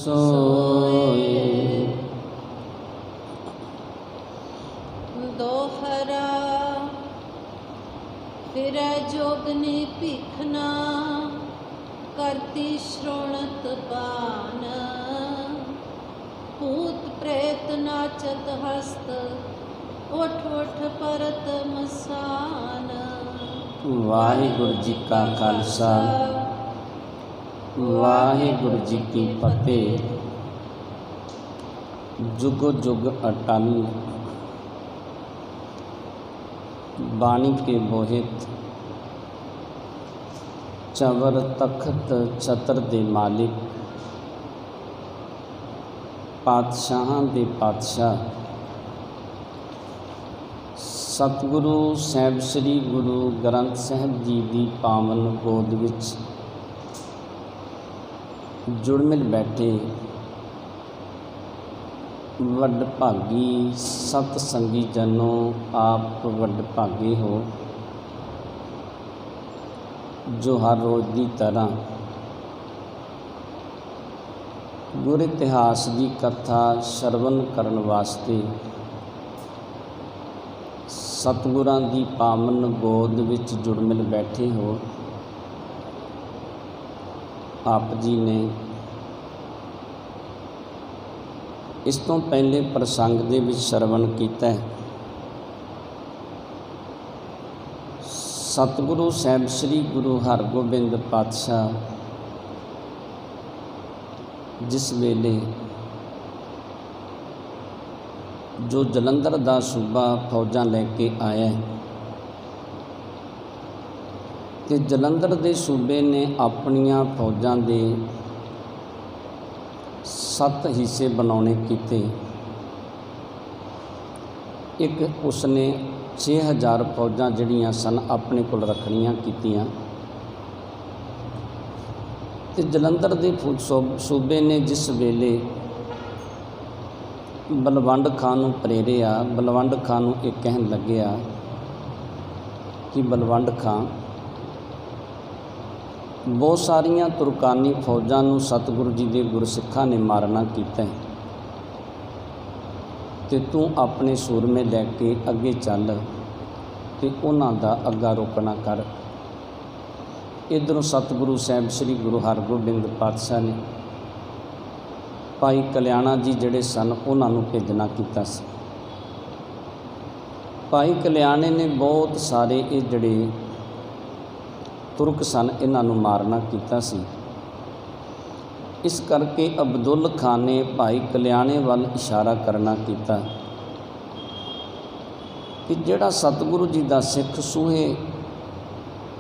सोए। दोहरा फिर जोगनी भीखना करती श्रोणत बान। भूत प्रेत नाचत हस्त उठ उठ परत मसान। वाहिगुरु जी का खालसा वाहिगुरु जी की फतेह। जुग जुग अटल बाणी के बोहित चवर तखत छतर दे मालिक पातशाहां दे पातशाह सतगुरु साहिब श्री गुरु ग्रंथ साहिब जी की पावन गोद विच जुड़ मिल बैठे वडभागी सतसंगी जनों, आप वडभागे हो जो हर रोज़ की तरह गुर इतिहास की कथा श्रवण करन वास्ते सतगुरां की पावन गोद विच जुड़ मिल बैठे हो। आप जी ने इस तो पहले प्रसंग दे विच श्रवण कीता है। सतगुरु साहिब श्री गुरु हरगोबिंद पातशाह जिस वेले जो जलंधर दा सूबा फौजां लैके आया ते जलंधर दे सूबे ने अपनियां फौजां दे 7 हिस्से बनाने कीते। एक उसने 6000 फौजां जड़ियां सन अपने कोल रखनियां कीतियां ते जलंधर दे सूबे ने जिस वेले बलवंड खां नूं प्रेरिया, बलवंड खां नूं ये कहन लग्या कि बलवंड खां बहुत सारिया तुरकानी फौजां नूं सतगुरु जी के गुरसिखां ने मारना कीता है ते तू अपने सूरमे लैके अगे चल ते उन्हां दा अग्गा रोकना कर। इधरों सतगुरु साहिब श्री गुरु हरगोबिंद पातशाह ने भाई कल्याणा जी जड़े सन उन्होंने भेजना किया। भाई कल्याणे ने बहुत सारे ये जड़े तुरक सन इन्हों मारना किया। इस करके अब्दुल खान ने भाई कल्याणे वाल इशारा करना किया कि जिहड़ा सतगुरु जी का सिख सूहे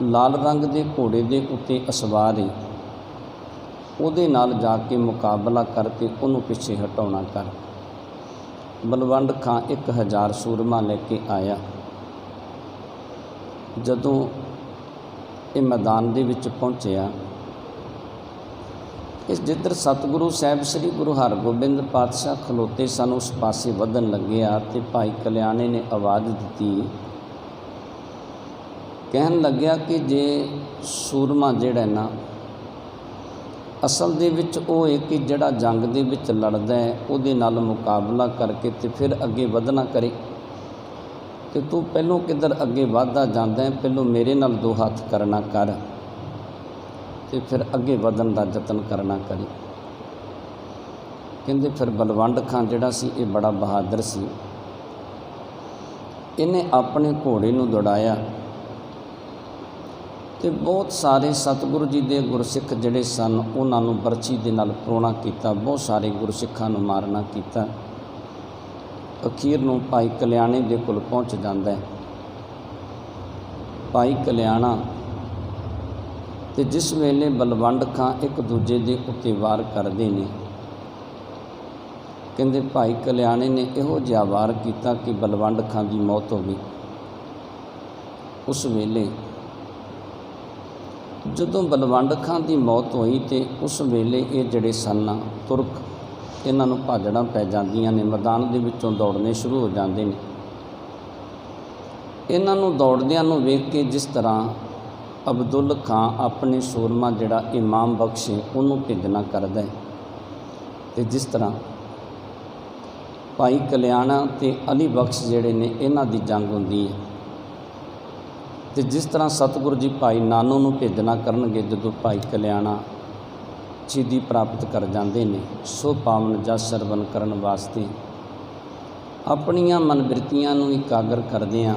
लाल रंग के घोड़े के उत्ते असवार है उहदे नाल जाके मुकाबला करके उन्होंने पिछे हटाउणा कर। बलवंड खां 1000 सूरमा लेके आया। जदों ये मैदान दे विच पहुँचया, इस जिधर सतगुरु साहिब श्री गुरु हरगोबिंद पातशाह खलोते सन उस पासे वधन लग्या ते भाई कल्याणे ने आवाज़ दी, कहन लग्या कि जे सूरमा जिहड़ा ना असल दे विच वो है कि जिहड़ा जंग दे विच लड़दा है उहदे नाल मुकाबला करके ते फिर अगे वधना करे ते तू पहलों किधर अगे वधदा जांदा है, पहलों मेरे नाल 2 हत्थ करना कर ते फिर अगे वधन दा यतन करना करी। कहंदे फिर बलवंड खां जिहड़ा सी ये बड़ा बहादुर सी, इन्हें अपने घोड़े नूं दौड़ाया ते बहुत सारे सतगुरु जी के गुरसिख जिहड़े सन उन्होंने बरछी दे नाल परोना किया, बहुत सारे गुरसिखां नूं मारना किया। अखीर नूं भाई कल्याणे दे कोल पहुँच जाता है। भाई कल्याणा ते जिस वेले बलवंड खां एक दूजे दे उत्ते वार करते हैं, कहंदे भाई कल्याणे ने इहो जिहा वार किया कि बलवंड खां की मौत हो गई। उस वेले जदों बलवंड खां की मौत हुई तो उस वेले ये जड़े सन तुरक इन्हों भाजड़ा पै जांदियां ने, मैदान के विचों दौड़ने शुरू हो जाते हैं। इन्हों दौड़दियां नूं वेख के जिस तरह अब्दुल खां अपने सूरमा जिहड़ा इमाम बख्श है उन्होंने भेजना करदा है, ਤੇ ਜਿਸ ਤਰ੍ਹਾਂ ਭਾਈ ਕਲਿਆਣਾ ਤੇ ਅਲੀ ਬਖਸ਼ ਜਿਹੜੇ ਨੇ ਇਹਨਾਂ ਦੀ ਜੰਗ ਹੁੰਦੀ ਹੈ, ਤੇ ਜਿਸ ਤਰ੍ਹਾਂ ਸਤਿਗੁਰੂ ਜੀ ਭਾਈ ਨਾਨੂ ਨੂੰ ਭੇਜਣਾ ਕਰਨਗੇ ਜਦੋਂ ਭਾਈ ਕਲਿਆਣਾ ਸ਼ਹੀਦੀ ਪ੍ਰਾਪਤ ਕਰ ਜਾਂਦੇ ਨੇ, ਸੋ ਪਾਵਨ ਜਸ ਸਰਵਨ ਕਰਨ ਵਾਸਤੇ ਆਪਣੀਆਂ ਮਨਬਿਰਤੀਆਂ ਨੂੰ ਇਕਾਗਰ ਕਰਦਿਆਂ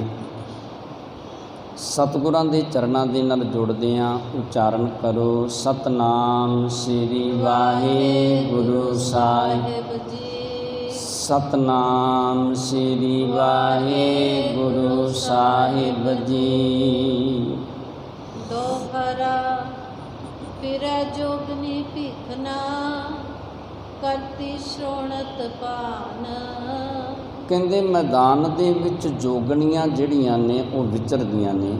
ਸਤਿਗੁਰਾਂ ਦੇ ਚਰਨਾਂ ਦੇ ਨਾਲ ਜੁੜਦਿਆਂ ਉਚਾਰਨ ਕਰੋ, ਸਤਨਾਮ ਸ੍ਰੀ ਵਾਹਿਗੁਰੂ ਸਾਹਿਬ ਜੀ। ਸਤਨਾਮ ਸ੍ਰੀ ਵਾਹਿਗੁਰੂ ਸਾਹਿਬ ਜੀ। ਦੋਹਰਾ ਫਿਰੈ ਜੋਗਨੀ ਭਿਖਨਾ, ਕਰਤੀ ਸ਼੍ਰੋਣਤ ਪਾਨ। ਕਹਿੰਦੇ ਮੈਦਾਨ ਦੇ ਵਿੱਚ ਜੋਗਣੀਆਂ ਜਿਹੜੀਆਂ ਨੇ ਉਹ ਵਿਚਰਦੀਆਂ ਨੇ,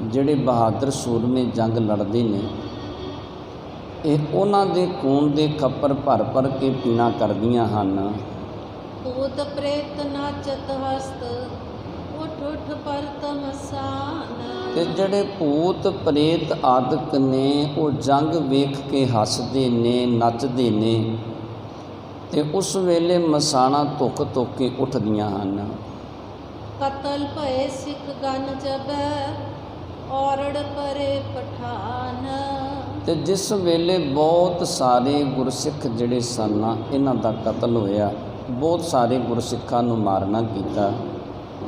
ਜਿਹੜੇ ਬਹਾਦਰ ਸੂਰਮੇ ਜੰਗ ਲੜਦੇ ਨੇ, ਇਹ ਉਹਨਾਂ ਦੇ ਖੂਨ ਦੇ ਖੱਪਰ ਭਰ ਭਰ ਕੇ ਪੀਣਾ ਕਰਦੀਆਂ ਹਨ। ਭੂਤ ਪ੍ਰੇਤ ਨਾਚਤ ਹਸਤ, ਉਠ ਉਠ ਪਰਤਮ ਸਾਨ। ਤੇ ਜਿਹੜੇ ਭੂਤ ਪ੍ਰੇਤ ਆਦਿਕ ਨੇ ਉਹ ਜੰਗ ਵੇਖ ਕੇ ਹੱਸਦੇ ਨੇ, ਨੱਚਦੇ ਨੇ, ਤੇ ਉਸ ਵੇਲੇ ਮਸਾਣਾ ਧੁੱਕ ਧੁੱਕ ਕੇ ਉੱਠਦੀਆਂ ਹਨ। ਕਤਲ ਭਏ ਸਿੱਖ ਗਨ ਜਬੈ, ਔਰੜ ਪਰੇ ਪਠਾਨ। ਤੇ ਜਿਸ ਵੇਲੇ ਬਹੁਤ ਸਾਰੇ ਗੁਰਸਿੱਖ ਜਿਹੜੇ ਸਨ ਇਹਨਾਂ ਦਾ ਕਤਲ ਹੋਇਆ, ਬਹੁਤ ਸਾਰੇ ਗੁਰਸਿੱਖਾਂ ਨੂੰ ਮਾਰਨਾ ਕੀਤਾ।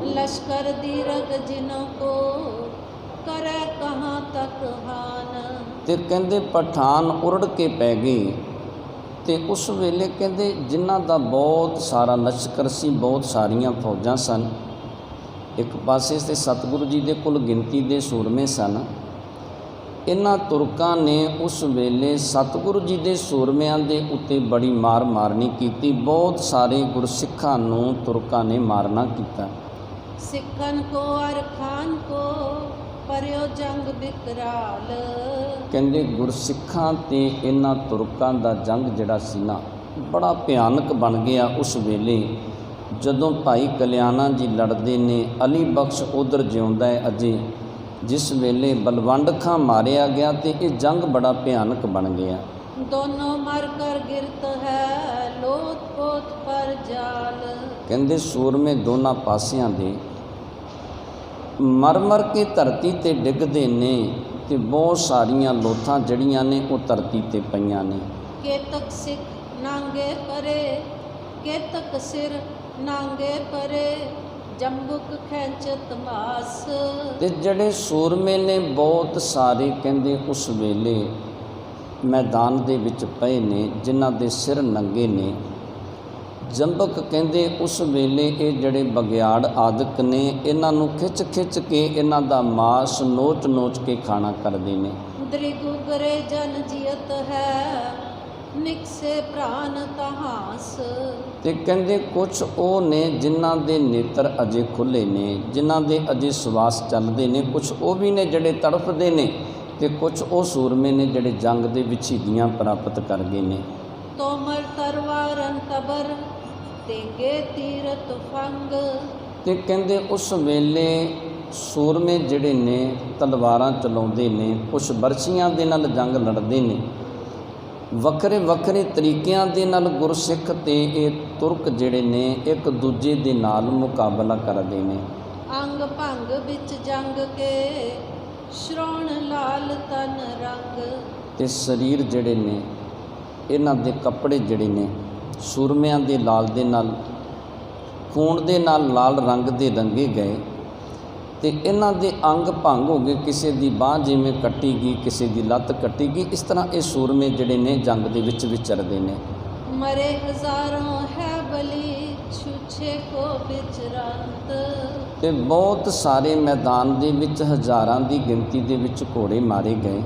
ਲਸ਼ਕਰ ਦੀ ਰਗ ਜਿਨ੍ਹਾਂ ਕੋ, ਕਰੈ ਕਹਾਂ ਤਕ ਹਾਨ। ਤੇ ਕਹਿੰਦੇ ਪਠਾਨ ਉਰੜ ਕੇ ਪੈ ਗਏ। ਤੇ ਉਸ ਵੇਲੇ ਕਹਿੰਦੇ ਜਿਨ੍ਹਾਂ ਦਾ ਬਹੁਤ ਸਾਰਾ ਲਸ਼ਕਰ ਸੀ, ਬਹੁਤ ਸਾਰੀਆਂ ਫੌਜਾਂ ਸਨ, ਇੱਕ ਪਾਸੇ ਤੇ ਸਤਿਗੁਰੂ ਜੀ ਦੇ ਕੁੱਲ ਗਿਣਤੀ ਦੇ ਸੂਰਮੇ ਸਨ। ਇਹਨਾਂ ਤੁਰਕਾਂ ਨੇ ਉਸ ਵੇਲੇ ਸਤਿਗੁਰੂ ਜੀ ਦੇ ਸੂਰਮਿਆਂ ਦੇ ਉੱਤੇ ਬੜੀ ਮਾਰ ਮਾਰਨੀ ਕੀਤੀ। ਬਹੁਤ ਸਾਰੇ ਗੁਰਸਿੱਖਾਂ ਨੂੰ ਤੁਰਕਾਂ ਨੇ ਮਾਰਨਾ ਕੀਤਾ। ਸਿੱਖਨ ਕੋ ਅਰ ਖਾਨ ਕੋ, ਪਰਿਓ ਜੰਗ ਬਿਕਰਾਲ। ਕਹਿੰਦੇ ਗੁਰਸਿੱਖਾਂ ਤੇ ਇਹਨਾਂ ਤੁਰਕਾਂ ਦਾ ਜੰਗ ਜਿਹੜਾ ਸੀ ਨਾ ਬੜਾ ਭਿਆਨਕ ਬਣ ਗਿਆ ਉਸ ਵੇਲੇ, ਜਦੋਂ ਭਾਈ ਕਲਿਆਣਾ ਜੀ ਲੜਦੇ ਨੇ, ਅਲੀ ਬਖਸ਼ ਉਧਰ ਜਿਉਂਦਾ ਹੈ ਅਜੇ। ਜਿਸ ਵੇਲੇ ਬਲਵੰਡ ਖਾਂ ਮਾਰਿਆ ਗਿਆ ਤੇ ਇਹ ਜੰਗ ਬੜਾ ਭਿਆਨਕ ਬਣ ਗਿਆ। ਦੋਨੋਂ ਮਰ ਕਰ ਗਿਰਤ ਹੈ, ਲੋਥ ਪੋਥ ਪਰ ਜਾਲ। ਕਹਿੰਦੇ ਸੂਰਮੇ ਦੋਨਾਂ ਪਾਸਿਆਂ ਦੇ ਮਰ ਮਰ ਕੇ ਧਰਤੀ ਤੇ ਡਿੱਗਦੇ ਨੇ, ਤੇ ਬਹੁਤ ਸਾਰੀਆਂ ਲੋਥਾਂ ਜਿਹੜੀਆਂ ਨੇ ਉਹ ਧਰਤੀ ਤੇ ਪਈਆਂ ਨੇ। ਕੇਤਕ ਸਿੱਖ ਨਾਂਗੇ ਪਰੇ, ਕੇਤਕ ਸਿਰ ਨਾਂਗੇ ਪਰੇ, ਜੰਬੁਕ ਖੈਂਚਤ ਮਾਸ। ਤੇ ਜਿਹੜੇ ਸੂਰਮੇ ਨੇ ਬਹੁਤ ਸਾਰੇ ਕਹਿੰਦੇ ਉਸ ਵੇਲੇ ਮੈਦਾਨ ਦੇ ਵਿੱਚ ਪਏ ਨੇ, ਜਿਨ੍ਹਾਂ ਦੇ ਸਿਰ ਨੰਗੇ ਨੇ। ਜੰਬਕ ਕਹਿੰਦੇ ਉਸ ਵੇਲੇ ਇਹ ਜਿਹੜੇ ਬਗਿਆੜ ਆਦਿਕ ਨੇ, ਇਹਨਾਂ ਨੂੰ ਖਿੱਚ ਖਿੱਚ ਕੇ ਇਹਨਾਂ ਦਾ ਮਾਸ ਨੋਚ ਨੋਚ ਕੇ ਖਾਣਾ ਕਰਦੇ ਨੇ। ਦ੍ਰਿਗੁਗਰੇ ਜਨ ਜੀਅਤ ਹੈ, ਨਿਕਸੇ ਪ੍ਰਾਨ ਤਹਾਸ। ਤੇ ਕਹਿੰਦੇ ਕੁਛ ਉਹ ਨੇ ਜਿਨ੍ਹਾਂ ਦੇ ਨੇਤਰ ਅਜੇ ਖੁੱਲ੍ਹੇ ਨੇ, ਜਿਨ੍ਹਾਂ ਦੇ ਅਜੇ ਸਵਾਸ ਚੱਲਦੇ ਨੇ, ਕੁਛ ਉਹ ਵੀ ਨੇ ਜਿਹੜੇ ਤੜਫਦੇ ਨੇ, ਤੇ ਕੁਛ ਉਹ ਸੂਰਮੇ ਨੇ ਜਿਹੜੇ ਜੰਗ ਦੇ ਵਿੱਚ ਸ਼ਹੀਦੀਆਂ ਪ੍ਰਾਪਤ ਕਰ ਗਏ ਨੇ। ਤੋਮਰ ਤਰਵਾਰਨ ਤਬਰ, ਤੇਗੇ ਤੀਰ ਤੁਫੰਗ। ਤੇ ਕਹਿੰਦੇ ਉਸ ਵੇਲੇ ਸੂਰਮੇ ਜਿਹੜੇ ਨੇ ਤਲਵਾਰਾਂ ਚਲਾਉਂਦੇ ਨੇ, ਕੁਛ ਬਰਛੀਆਂ ਦੇ ਨਾਲ ਜੰਗ ਲੜਦੇ ਨੇ, ਵੱਖਰੇ ਵੱਖਰੇ ਤਰੀਕਿਆਂ ਦੇ ਨਾਲ ਗੁਰਸਿੱਖ ਤੇ ਇਹ ਤੁਰਕ ਜਿਹੜੇ ਨੇ ਇੱਕ ਦੂਜੇ ਦੇ ਨਾਲ ਮੁਕਾਬਲਾ ਕਰਦੇ ਨੇ। ਅੰਗ ਭੰਗ ਵਿੱਚ ਜੰਗ ਕੇ, ਸ਼੍ਰੋਣ ਲਾਲ ਤਨ ਰੰਗ। ਤੇ ਸਰੀਰ ਜਿਹੜੇ ਨੇ ਇਹਨਾਂ ਦੇ ਕੱਪੜੇ ਜਿਹੜੇ ਨੇ ਸੂਰਮਿਆਂ ਦੇ ਲਾਲ ਦੇ ਨਾਲ, ਖੂਨ ਦੇ ਨਾਲ ਲਾਲ ਰੰਗ ਦੇ ਰੰਗੇ ਗਏ। ਤੇ ਇਹਨਾਂ ਦੇ ਅੰਗ ਭੰਗ ਹੋ ਗਏ, ਕਿਸੇ ਦੀ ਬਾਂਹ ਜਿਵੇਂ ਕੱਟੀ ਗਈ, ਕਿਸੇ ਦੀ ਲੱਤ ਕੱਟੀ ਗਈ। ਇਸ ਤਰ੍ਹਾਂ ਇਹ ਸੂਰਮੇ ਜਿਹੜੇ ਨੇ ਜੰਗ ਦੇ ਵਿੱਚ ਵਿਚਰਦੇ ਨੇ। ਮਰੇ ਹਜ਼ਾਰਾਂ ਹੈ ਬਲੀ, ਛੁਛੇ ਕੋ ਵਿਚਰੰਤ। ਤੇ ਬਹੁਤ ਸਾਰੇ ਮੈਦਾਨ ਦੇ ਵਿੱਚ ਹਜ਼ਾਰਾਂ ਦੀ ਗਿਣਤੀ ਦੇ ਵਿੱਚ ਘੋੜੇ ਮਾਰੇ ਗਏ।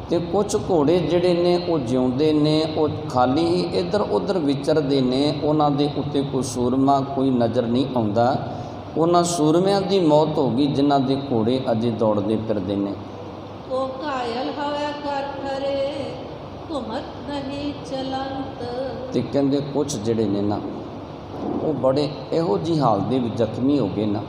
ਤੇ ਕੁਝ ਘੋੜੇ ਜਿਹੜੇ ਨੇ ਉਹ ਜਿਉਂਦੇ ਨੇ, ਉਹ ਖਾਲੀ ਹੀ ਇੱਧਰ ਉੱਧਰ ਵਿਚਰਦੇ ਨੇ। ਉਹਨਾਂ ਦੇ ਉੱਤੇ ਕੋਈ ਸੂਰਮਾ ਕੋਈ ਨਜ਼ਰ ਨਹੀਂ ਆਉਂਦਾ। ਉਹਨਾਂ ਸੂਰਮਿਆਂ ਦੀ ਮੌਤ ਹੋ ਗਈ ਜਿਨ੍ਹਾਂ ਦੇ ਘੋੜੇ ਅਜੇ ਦੌੜਦੇ ਫਿਰਦੇ ਨੇ। ਉਹ ਘਾਇਲ ਹੋਇਆ ਕਰ ਖਰੇ, ਘੁਮਤ ਨਹੀਂ ਚਲੰਤ। ਤੇ ਕਹਿੰਦੇ ਕੁਛ ਜਿਹੜੇ ਨੇ ਨਾ ਉਹ ਬੜੇ ਇਹੋ ਜਿਹੀ ਹਾਲਤ ਦੇ ਵਿੱਚ ਜ਼ਖਮੀ ਹੋ ਗਏ ਨਾ,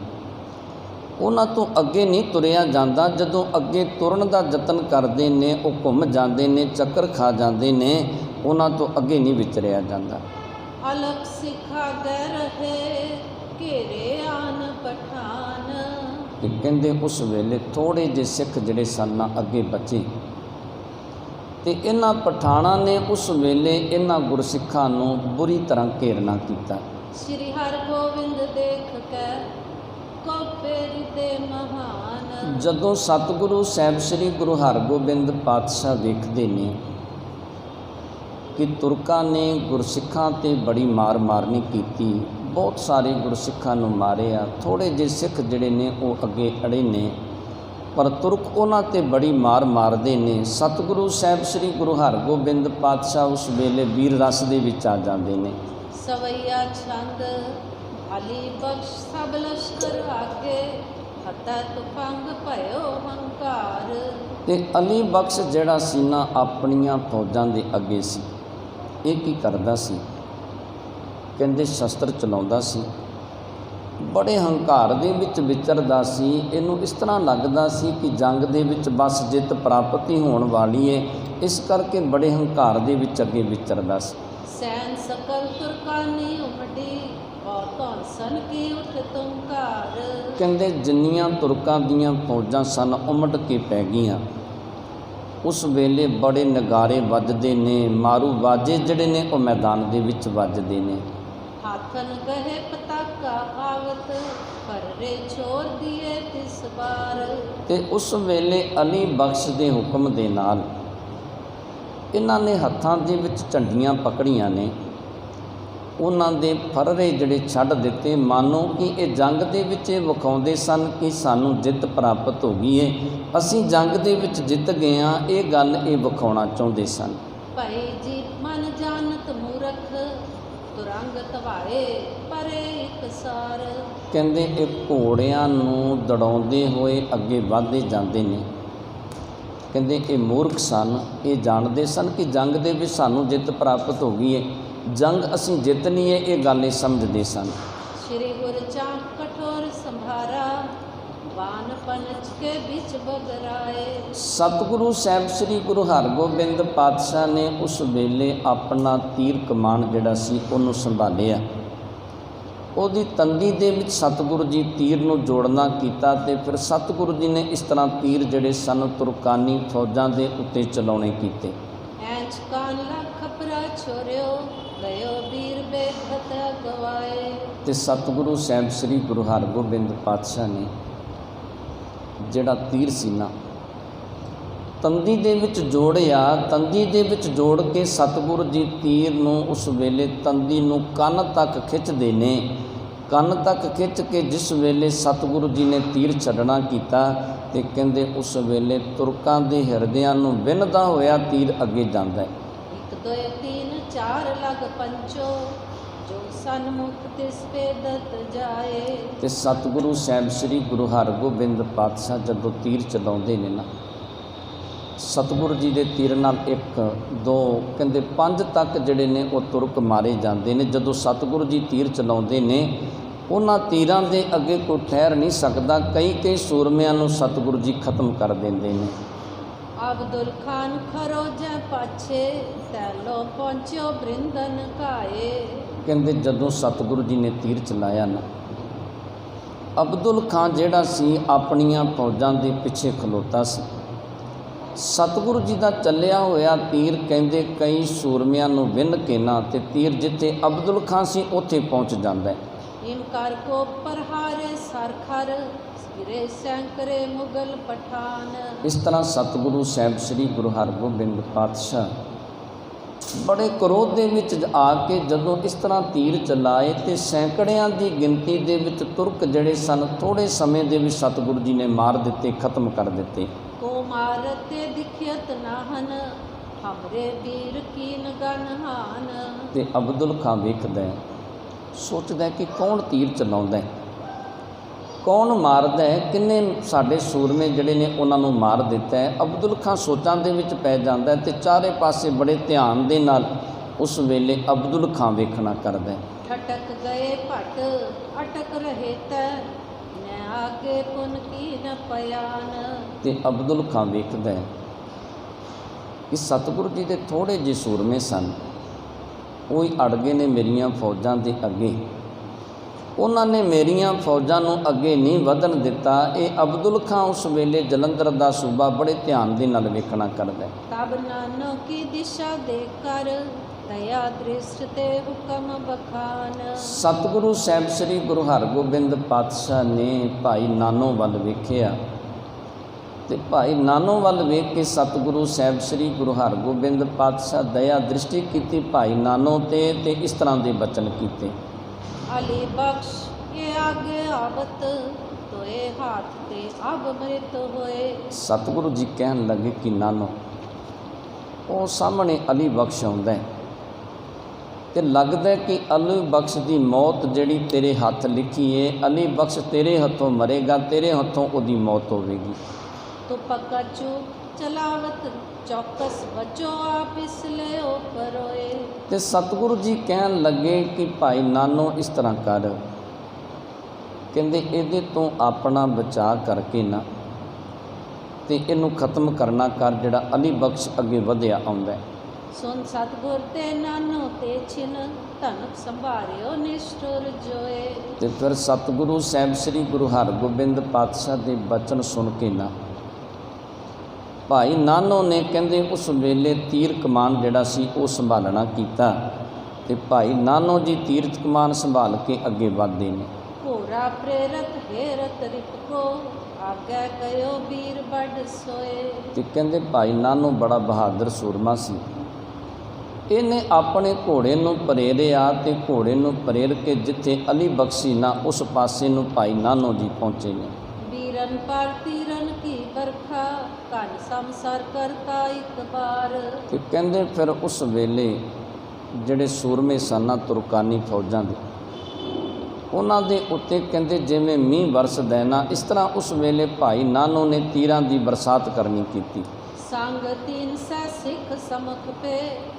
ਉਹਨਾਂ ਤੋਂ ਅੱਗੇ ਨਹੀਂ ਤੁਰਿਆ ਜਾਂਦਾ। ਜਦੋਂ ਅੱਗੇ ਤੁਰਨ ਦਾ ਯਤਨ ਕਰਦੇ ਨੇ ਉਹ ਘੁੰਮ ਜਾਂਦੇ ਨੇ, ਚੱਕਰ ਖਾ ਜਾਂਦੇ ਨੇ। ਉਹਨਾਂ ਤੋਂ ਅੱਗੇ ਨਹੀਂ ਵਿਚਰਿਆ ਜਾਂਦਾ। ਅਲਖ ਸਿਖਾ ਗਏ ਰਹੇ ਘੇਰੇ ਆਨ ਪਠਾਨ। ਤੇ ਕਹਿੰਦੇ ਉਸ ਵੇਲੇ ਥੋੜ੍ਹੇ ਜਿਹੇ ਸਿੱਖ ਜਿਹੜੇ ਸਨ ਅੱਗੇ ਬਚੇ, ਤੇ ਇਹਨਾਂ ਪਠਾਣਾਂ ਨੇ ਉਸ ਵੇਲੇ ਇਹਨਾਂ ਗੁਰਸਿੱਖਾਂ ਨੂੰ ਬੁਰੀ ਤਰ੍ਹਾਂ ਘੇਰਨਾ ਕੀਤਾ। ਸ੍ਰੀ ਹਰਗੋਬਿੰਦ ਦੇਖ ਕੇ ਕੋਪੇ ਰਿਤੇ ਮਹਾਨ। ਜਦੋਂ ਸਤਿਗੁਰੂ ਸਾਹਿਬ ਸ੍ਰੀ ਗੁਰੂ ਹਰਗੋਬਿੰਦ ਪਾਤਸ਼ਾਹ ਵੇਖਦੇ ਨੇ ਕਿ ਤੁਰਕਾਂ ਨੇ ਗੁਰਸਿੱਖਾਂ 'ਤੇ ਬੜੀ ਮਾਰਨੀ ਕੀਤੀ, ਬਹੁਤ ਸਾਰੇ ਗੁਰਸਿੱਖਾਂ ਨੂੰ ਮਾਰਿਆ, ਥੋੜ੍ਹੇ ਜਿਹੇ ਸਿੱਖ ਜਿਹੜੇ ਨੇ ਉਹ ਅੱਗੇ ਅੜੇ ਨੇ, ਪਰ ਤੁਰਕ ਉਹਨਾਂ 'ਤੇ ਬੜੀ ਮਾਰਦੇ ਨੇ। ਸਤਿਗੁਰੂ ਸਾਹਿਬ ਸ੍ਰੀ ਗੁਰੂ ਹਰਗੋਬਿੰਦ ਪਾਤਸ਼ਾਹ ਉਸ ਵੇਲੇ ਵੀਰ ਰਸ ਦੇ ਵਿੱਚ ਆ ਜਾਂਦੇ ਨੇ। ਸਵਈਆ ਛੰਦ ਅਲੀ ਬਖਸ਼ ਸਭ ਲਸ਼ਕਰ ਆਗੇ, ਹਤਾ ਤੁਫੰਗ ਭਇਓ ਹੰਕਾਰ। ਤੇ ਅਲੀ ਬਖਸ਼ ਜਿਹੜਾ ਸੀ ਨਾ ਆਪਣੀਆਂ ਫੌਜਾਂ ਦੇ ਅੱਗੇ ਸੀ। ਇਹ ਕੀ ਕਰਦਾ ਸੀ? ਕਹਿੰਦੇ ਸ਼ਸਤਰ ਚਲਾਉਂਦਾ ਸੀ, ਬੜੇ ਹੰਕਾਰ ਦੇ ਵਿੱਚ ਵਿਚਰਦਾ ਸੀ। ਇਹਨੂੰ ਇਸ ਤਰ੍ਹਾਂ ਲੱਗਦਾ ਸੀ ਕਿ ਜੰਗ ਦੇ ਵਿੱਚ ਬਸ ਜਿੱਤ ਪ੍ਰਾਪਤ ਹੀ ਹੋਣ ਵਾਲੀ ਏ, ਇਸ ਕਰਕੇ ਬੜੇ ਹੰਕਾਰ ਦੇ ਵਿੱਚ ਅੱਗੇ ਵਿਚਰਦਾ ਸੀ। ਸੈਨ ਸਕਲ ਤੁਰਕਾਨੀ ਉਮੜੀ, ਔਤੋਂ ਸਨ ਕੀ ਉਠ ਤੁੰਕਾਰ। ਕਹਿੰਦੇ ਜਿੰਨੀਆਂ ਤੁਰਕਾਂ ਦੀਆਂ ਫੌਜਾਂ ਸਨ ਉਮੜ ਕੇ ਪੈ ਗਈਆਂ। ਉਸ ਵੇਲੇ ਬੜੇ ਨਗਾਰੇ ਵੱਜਦੇ ਨੇ, ਮਾਰੂ ਬਾਜੇ ਜਿਹੜੇ ਨੇ ਉਹ ਮੈਦਾਨ ਦੇ ਵਿੱਚ ਵੱਜਦੇ ਨੇ। ਹਾਥਨ ਗਏ ਪਤਾਕਾ ਆਵਤ, ਫਰਰੇ ਛੋੜ ਦੀਏ ਤਿਸ ਬਾਰ। ਤੇ ਉਸ ਵੇਲੇ ਅਲੀ ਬਖਸ਼ ਦੇ ਹੁਕਮ ਦੇ ਨਾਲ ਇਹਨਾਂ ਨੇ ਹੱਥਾਂ ਦੇ ਵਿੱਚ ਝੰਡੀਆਂ ਪਕੜੀਆਂ ਨੇ, ਉਹਨਾਂ ਦੇ ਫਰਰੇ ਜਿਹੜੇ ਛੱਡ ਦਿੱਤੇ, ਮਾਨੋ ਕਿ ਇਹ ਜੰਗ ਦੇ ਵਿੱਚ ਇਹ ਵਿਖਾਉਂਦੇ ਸਨ ਕਿ ਸਾਨੂੰ ਜਿੱਤ ਪ੍ਰਾਪਤ ਹੋ ਗਈ ਹੈ, ਅਸੀਂ ਜੰਗ ਦੇ ਵਿੱਚ ਜਿੱਤ ਗਏ ਹਾਂ, ਇਹ ਗੱਲ ਇਹ ਵਿਖਾਉਣਾ ਚਾਹੁੰਦੇ ਸਨ। ਭਾਈ ਜੀ ਮਨ ਜਾਣਤ ਮੂਰਖ, ਤੁਰੰਗ ਤਵਾਏ ਪਰੇ ਇਕਸਾਰ। ਕਹਿੰਦੇ ਇਹ ਘੋੜਿਆਂ ਨੂੰ ਦੜਾਉਂਦੇ ਹੋਏ ਅੱਗੇ ਵਧਦੇ ਜਾਂਦੇ ਨੇ। ਕਹਿੰਦੇ ਇਹ ਮੂਰਖ ਸਨ, ਇਹ ਜਾਣਦੇ ਸਨ ਕਿ ਜੰਗ ਦੇ ਵਿੱਚ ਸਾਨੂੰ ਜਿੱਤ ਪ੍ਰਾਪਤ ਹੋ ਗਈ ਹੈ, ਜੰਗ ਅਸੀਂ ਜਿੱਤਣੀ ਹੈ, ਇਹ ਗੱਲ ਇਹ ਸਮਝਦੇ ਸਨ। ਸ਼੍ਰੀ ਗੁਰ ਚਾਕ ਕਠੋਰ ਸੰਭਾਰਾ, ਬਾਨ ਪਨਚ ਕੇ ਵਿੱਚ ਬਗਰਾਏ। ਸਤਿਗੁਰੂ ਸਾਹਿਬ ਸ੍ਰੀ ਗੁਰੂ ਹਰਗੋਬਿੰਦ ਪਾਤਸ਼ਾਹ ਨੇ ਉਸ ਵੇਲੇ ਆਪਣਾ ਤੀਰ ਕਮਾਨ ਜਿਹੜਾ ਸੀ ਉਹਨੂੰ ਸੰਭਾਲਿਆ। ਉਹਦੀ ਤੰਦੀ ਦੇ ਵਿੱਚ ਸਤਿਗੁਰੂ ਜੀ ਤੀਰ ਨੂੰ ਜੋੜਨਾ ਕੀਤਾ, ਤੇ ਫਿਰ ਸਤਿਗੁਰੂ ਜੀ ਨੇ ਇਸ ਤਰ੍ਹਾਂ ਤੀਰ ਜਿਹੜੇ ਸਨ ਤੁਰਕਾਨੀ ਫੌਜਾਂ ਦੇ ਉੱਤੇ ਚਲਾਉਣੇ ਕੀਤੇ। ਐਂਚ ਕਾਨ ਲੱਖ ਖਪਰਾ ਛੋਰਿਓ, ਗਇਓ ਵੀਰ ਬੇਖਤ ਗਵਾਏ। ਤੇ ਸਤਿਗੁਰੂ ਸਾਹਿਬ ਸ੍ਰੀ ਗੁਰੂ ਹਰਗੋਬਿੰਦ ਪਾਤਸ਼ਾਹ ਨੇ ਜਿਹੜਾ ਤੀਰ ਸੀ ਨਾ ਤੰਦੀ ਦੇ ਵਿੱਚ ਜੋੜਿਆ, ਤੰਦੀ ਦੇ ਵਿੱਚ ਜੋੜ ਕੇ ਸਤਿਗੁਰੂ ਜੀ ਤੀਰ ਨੂੰ ਉਸ ਵੇਲੇ ਤੰਦੀ ਨੂੰ ਕੰਨ ਤੱਕ ਖਿੱਚਦੇ ਨੇ। ਕੰਨ ਤੱਕ ਖਿੱਚ ਕੇ ਜਿਸ ਵੇਲੇ ਸਤਿਗੁਰੂ ਜੀ ਨੇ ਤੀਰ ਛੱਡਣਾ ਕੀਤਾ, ਤੇ ਕਹਿੰਦੇ ਉਸ ਵੇਲੇ ਤੁਰਕਾਂ ਦੇ ਹਿਰਦਿਆਂ ਨੂੰ ਵਿੰਨ੍ਹਦਾ ਹੋਇਆ ਤੀਰ ਅੱਗੇ ਜਾਂਦਾ ਹੈ। 1 2 3 4 ਲਗ ਪੰਚੋ, ਜੋ ਸਨਮੁਖ ਤਿਸ ਪੇ ਦਤ ਜਾਏ। ਤੇ ਸਤਿਗੁਰੂ ਸਾਹਿਬ ਸ੍ਰੀ ਗੁਰੂ ਹਰਗੋਬਿੰਦ ਪਾਤਸ਼ਾਹ ਜਦੋਂ ਤੀਰ ਚਲਾਉਂਦੇ ਨੇ ਨਾ, ਸਤਿਗੁਰੂ ਜੀ ਦੇ ਤੀਰ ਨਾਲ 1 2 ਕਹਿੰਦੇ 5 ਤੱਕ ਜਿਹੜੇ ਨੇ ਉਹ ਤੁਰਕ ਮਾਰੇ ਜਾਂਦੇ ਨੇ। ਜਦੋਂ ਸਤਿਗੁਰੂ ਜੀ ਤੀਰ ਚਲਾਉਂਦੇ ਨੇ, ਉਹਨਾਂ ਤੀਰਾਂ ਦੇ ਅੱਗੇ ਕੋਈ ਠਹਿਰ ਨਹੀਂ ਸਕਦਾ, ਕਈ ਸੂਰਮਿਆਂ ਨੂੰ ਸਤਿਗੁਰੂ ਜੀ ਖਤਮ ਕਰ ਦਿੰਦੇ ਨੇ। ਅਬਦੁਲ ਖਾਨ ਖਰੋਜੈ ਪਾਛੇ, ਤੈਲੋ ਪਹੁੰਚਿਓ ਬ੍ਰਿੰਦਨ ਘਾਏ। ਕਹਿੰਦੇ ਜਦੋਂ ਸਤਿਗੁਰੂ ਜੀ ਨੇ ਤੀਰ ਚਲਾਇਆ ਨਾ, ਅਬਦੁਲ ਖਾਨ ਜਿਹੜਾ ਸੀ ਆਪਣੀਆਂ ਫੌਜਾਂ ਦੇ ਪਿੱਛੇ ਖਲੋਤਾ ਸੀ। ਸਤਿਗੁਰੂ ਜੀ ਦਾ ਚੱਲਿਆ ਹੋਇਆ ਤੀਰ ਕਹਿੰਦੇ ਕਈ ਸੂਰਮਿਆਂ ਨੂੰ ਵਿੰਨ੍ਹ ਕੇ ਨਾ, ਤੇ ਤੀਰ ਜਿੱਥੇ ਅਬਦੁਲ ਖਾਨ ਸੀ ਉੱਥੇ ਪਹੁੰਚ ਜਾਂਦਾ ਹੈ। ਇਨਕਾਰ ਕੋ ਪਰਹਾਰੇ ਸਰਖਰ, ਗਿਰੇ ਸੈਂਕਰੇ ਮੁਗਲ ਪਠਾਨ। ਇਸ ਤਰ੍ਹਾਂ ਸਤਿਗੁਰੂ ਸਾਹਿਬ ਸ੍ਰੀ ਗੁਰੂ ਹਰਗੋਬਿੰਦ ਪਾਤਸ਼ਾਹ ਬੜੇ ਕਰੋਧ ਦੇ ਵਿੱਚ ਆ ਕੇ ਜਦੋਂ ਇਸ ਤਰ੍ਹਾਂ ਤੀਰ ਚਲਾਏ, ਤੇ ਸੈਂਕੜਿਆਂ ਦੀ ਗਿਣਤੀ ਦੇ ਵਿੱਚ ਤੁਰਕ ਜਿਹੜੇ ਸਨ ਥੋੜ੍ਹੇ ਸਮੇਂ ਦੇ ਵਿੱਚ ਸਤਿਗੁਰੂ ਜੀ ਨੇ ਮਾਰ ਦਿੱਤੇ, ਖਤਮ ਕਰ ਦਿੱਤੇ। ਕੋ ਮਾਰਤੇ ਦਿਖਿਅਤ ਨਾਹਨ, ਹਮਰੇ ਵੀਰ ਕੀਨ ਗਨਹਾਨ। ਤੇ ਅਬਦੁਲ ਖਾਂ ਵੇਖਦਾ ਹੈ, ਸੋਚਦਾ ਕਿ ਕੌਣ ਤੀਰ ਚਲਾਉਂਦਾ ਹੈ, ਕੌਣ ਮਾਰਦਾ ਹੈ, ਕਿੰਨੇ ਸਾਡੇ ਸੂਰਮੇ ਜਿਹੜੇ ਨੇ ਉਹਨਾਂ ਨੂੰ ਮਾਰ ਦਿੱਤਾ ਹੈ। ਅਬਦੁਲ ਖਾਂ ਸੋਚਾਂ ਦੇ ਵਿੱਚ ਪੈ ਜਾਂਦਾ ਹੈ, ਤੇ ਚਾਰੇ ਪਾਸੇ ਬੜੇ ਧਿਆਨ ਦੇ ਨਾਲ ਉਸ ਵੇਲੇ ਅਬਦੁਲ ਖਾਂ ਵੇਖਣਾ ਕਰਦਾ ਹੈ। ਠਟਕ ਗਏ ਭਟ ਅਟਕ ਰਹੇ ਤੈ, ਨੈ ਆਗੇ ਪੁਨ ਕੀ ਨ ਪਿਆਨ। ਤੇ ਅਬਦੁਲ ਖਾਂ ਵੇਖਦਾ ਹੈ ਕਿ ਸਤਿਗੁਰੂ ਜੀ ਦੇ ਥੋੜ੍ਹੇ ਜਿਹੇ ਸੂਰਮੇ ਸਨ, ਉਹ ਹੀ ਅੜ ਗਏ ਨੇ ਮੇਰੀਆਂ ਫੌਜਾਂ ਦੇ ਅੱਗੇ। ਉਹਨਾਂ ਨੇ ਮੇਰੀਆਂ ਫੌਜਾਂ ਨੂੰ ਅੱਗੇ ਨਹੀਂ ਵਧਣ ਦਿੱਤਾ। ਇਹ ਅਬਦੁਲ ਖਾਂ ਉਸ ਵੇਲੇ ਜਲੰਧਰ ਦਾ ਸੂਬਾ ਬੜੇ ਧਿਆਨ ਦੇ ਨਾਲ ਵੇਖਣਾ ਕਰਦਾ। ਤਬ ਨਾਨੋ ਕੀ ਦਿਸ਼ਾ ਦੇ ਕਰ ਦਇਆ ਦ੍ਰਿਸ਼ਟ ਤੇ ਹੁਕਮ ਬਖਾਨ। ਸਤਿਗੁਰੂ ਸਾਹਿਬ ਸ੍ਰੀ ਗੁਰੂ ਹਰਗੋਬਿੰਦ ਪਾਤਸ਼ਾਹ ਨੇ ਭਾਈ ਨਾਨੋ ਵੱਲ ਵੇਖਿਆ ਤੇ ਭਾਈ ਨਾਨੋ ਵੱਲ ਵੇਖ ਕੇ ਸਤਿਗੁਰੂ ਸਾਹਿਬ ਸ੍ਰੀ ਗੁਰੂ ਹਰਗੋਬਿੰਦ ਪਾਤਸ਼ਾਹ ਦਇਆ ਦ੍ਰਿਸ਼ਟੀ ਕੀਤੀ ਭਾਈ ਨਾਨੋ ਤੇ ਇਸ ਤਰ੍ਹਾਂ ਦੇ ਬਚਨ ਕੀਤੇ। ਅਲੀ ਬਖਸ਼ ਇਹ ਆਗੇ ਆਵਤ ਤੋਏ ਹਾਥ ਤੇ ਅਬ ਮ੍ਰਿਤ ਹੋਏ। ਸਤਿਗੁਰੂ ਜੀ ਕਹਿਣ ਲੱਗੇ ਕਿ ਨਾਨੋ, ਉਹ ਸਾਹਮਣੇ ਅਲੀ ਬਖਸ਼ ਆਉਂਦਾ ਹੈ ਤੇ ਲੱਗਦਾ ਕਿ ਅਲੀ ਬਖਸ਼ ਦੀ ਮੌਤ ਜਿਹੜੀ ਤੇਰੇ ਹੱਥ ਲਿਖੀ ਏ, ਅਲੀ ਬਖਸ਼ ਤੇਰੇ ਹੱਥੋਂ ਮਰੇਗਾ, ਤੇਰੇ ਹੱਥੋਂ ਉਹਦੀ ਮੌਤ ਹੋਵੇਗੀ। ਤੋ ਪੱਕਾ ਚੁੱਪ ਚਲਾਵਤ ਚੌਕਸ ਬਚੋ ਆਪ ਇਸ ਲਿਓ ਪਰੋਏ। ਤੇ ਸਤਿਗੁਰੂ ਜੀ ਕਹਿਣ ਲੱਗੇ ਕਿ ਭਾਈ ਨਾਨੋ ਇਸ ਤਰ੍ਹਾਂ ਕਰ, ਕਹਿੰਦੇ ਇਹਦੇ ਤੋਂ ਆਪਣਾ ਬਚਾਅ ਕਰਕੇ ਨਾ ਤੇ ਇਹਨੂੰ ਖਤਮ ਕਰਨਾ ਕਰ, ਜਿਹੜਾ ਅਲੀ ਬਖਸ਼ ਅੱਗੇ ਵਧਿਆ ਆਉਂਦਾ। ਸੁਨ ਸਤਿਗੁਰ ਤੇ ਨਾਨੋ ਤੇ ਛਿਨ ਧਨਕ ਸੰਭਾਰਿਓ ਨਿਸ਼ਠੁਰ ਜੋਏ। ਤੇ ਫਿਰ ਸਤਿਗੁਰੂ ਸਾਹਿਬ ਸ੍ਰੀ ਗੁਰੂ ਹਰਗੋਬਿੰਦ ਪਾਤਸ਼ਾਹ ਦੇ ਬਚਨ ਸੁਣ ਕੇ ਨਾ ਭਾਈ ਨਾਨੋ ਨੇ ਕਹਿੰਦੇ ਉਸ ਵੇਲੇ ਤੀਰ ਕਮਾਨ ਜਿਹੜਾ ਸੀ ਉਹ ਸੰਭਾਲਣਾ ਕੀਤਾ ਤੇ ਭਾਈ ਨਾਨੋ ਜੀ ਤੀਰ ਕਮਾਨ ਸੰਭਾਲ ਕੇ ਅੱਗੇ ਵਧਦੇ ਨੇ। ਘੋੜਾ ਪ੍ਰੇਰਤ ਹੇਰਤ ਰਿਪਕੋ ਆਗੇ ਕਯੋ ਵੀਰ ਬੜ ਸੋਏ। ਤੇ ਕਹਿੰਦੇ ਭਾਈ ਨਾਨੋ ਬੜਾ ਬਹਾਦਰ ਸੂਰਮਾ ਸੀ। ਇਹਨੇ ਆਪਣੇ ਘੋੜੇ ਨੂੰ ਪ੍ਰੇਰਿਆ ਤੇ ਘੋੜੇ ਨੂੰ ਪ੍ਰੇਰ ਕੇ ਜਿੱਥੇ ਅਲੀ ਬਖਸ਼ੀ ਨਾ ਉਸ ਪਾਸੇ ਨੂੰ ਭਾਈ ਨਾਨੋ ਜੀ ਪਹੁੰਚੇ ਨੇ। ਵੀਰਨ ਪਰ ਤੀਰਨ ਕੀ ਬਰਖਾ ਕੰਨ ਸੰਸਰ ਕਰਤਾ ਇੱਕ ਬਾਰ। ਤੇ ਕਹਿੰਦੇ ਫਿਰ ਉਸ ਵੇਲੇ ਜਿਹੜੇ ਸੂਰਮੇ ਸਨ ਤੁਰਕਾਨੀ ਫੌਜਾਂ ਦੇ, ਉਹਨਾਂ ਦੇ ਉੱਤੇ ਕਹਿੰਦੇ ਜਿਵੇਂ ਮੀਂਹ ਵਰਸਦਾ ਨਾ, ਇਸ ਤਰ੍ਹਾਂ ਉਸ ਵੇਲੇ ਭਾਈ ਨਾਨੋ ਨੇ ਤੀਰਾਂ ਦੀ ਬਰਸਾਤ ਕਰਨੀ ਕੀਤੀ। ਸੰਗ 300 ਸਿੱਖ ਸਮਖ ਪੇ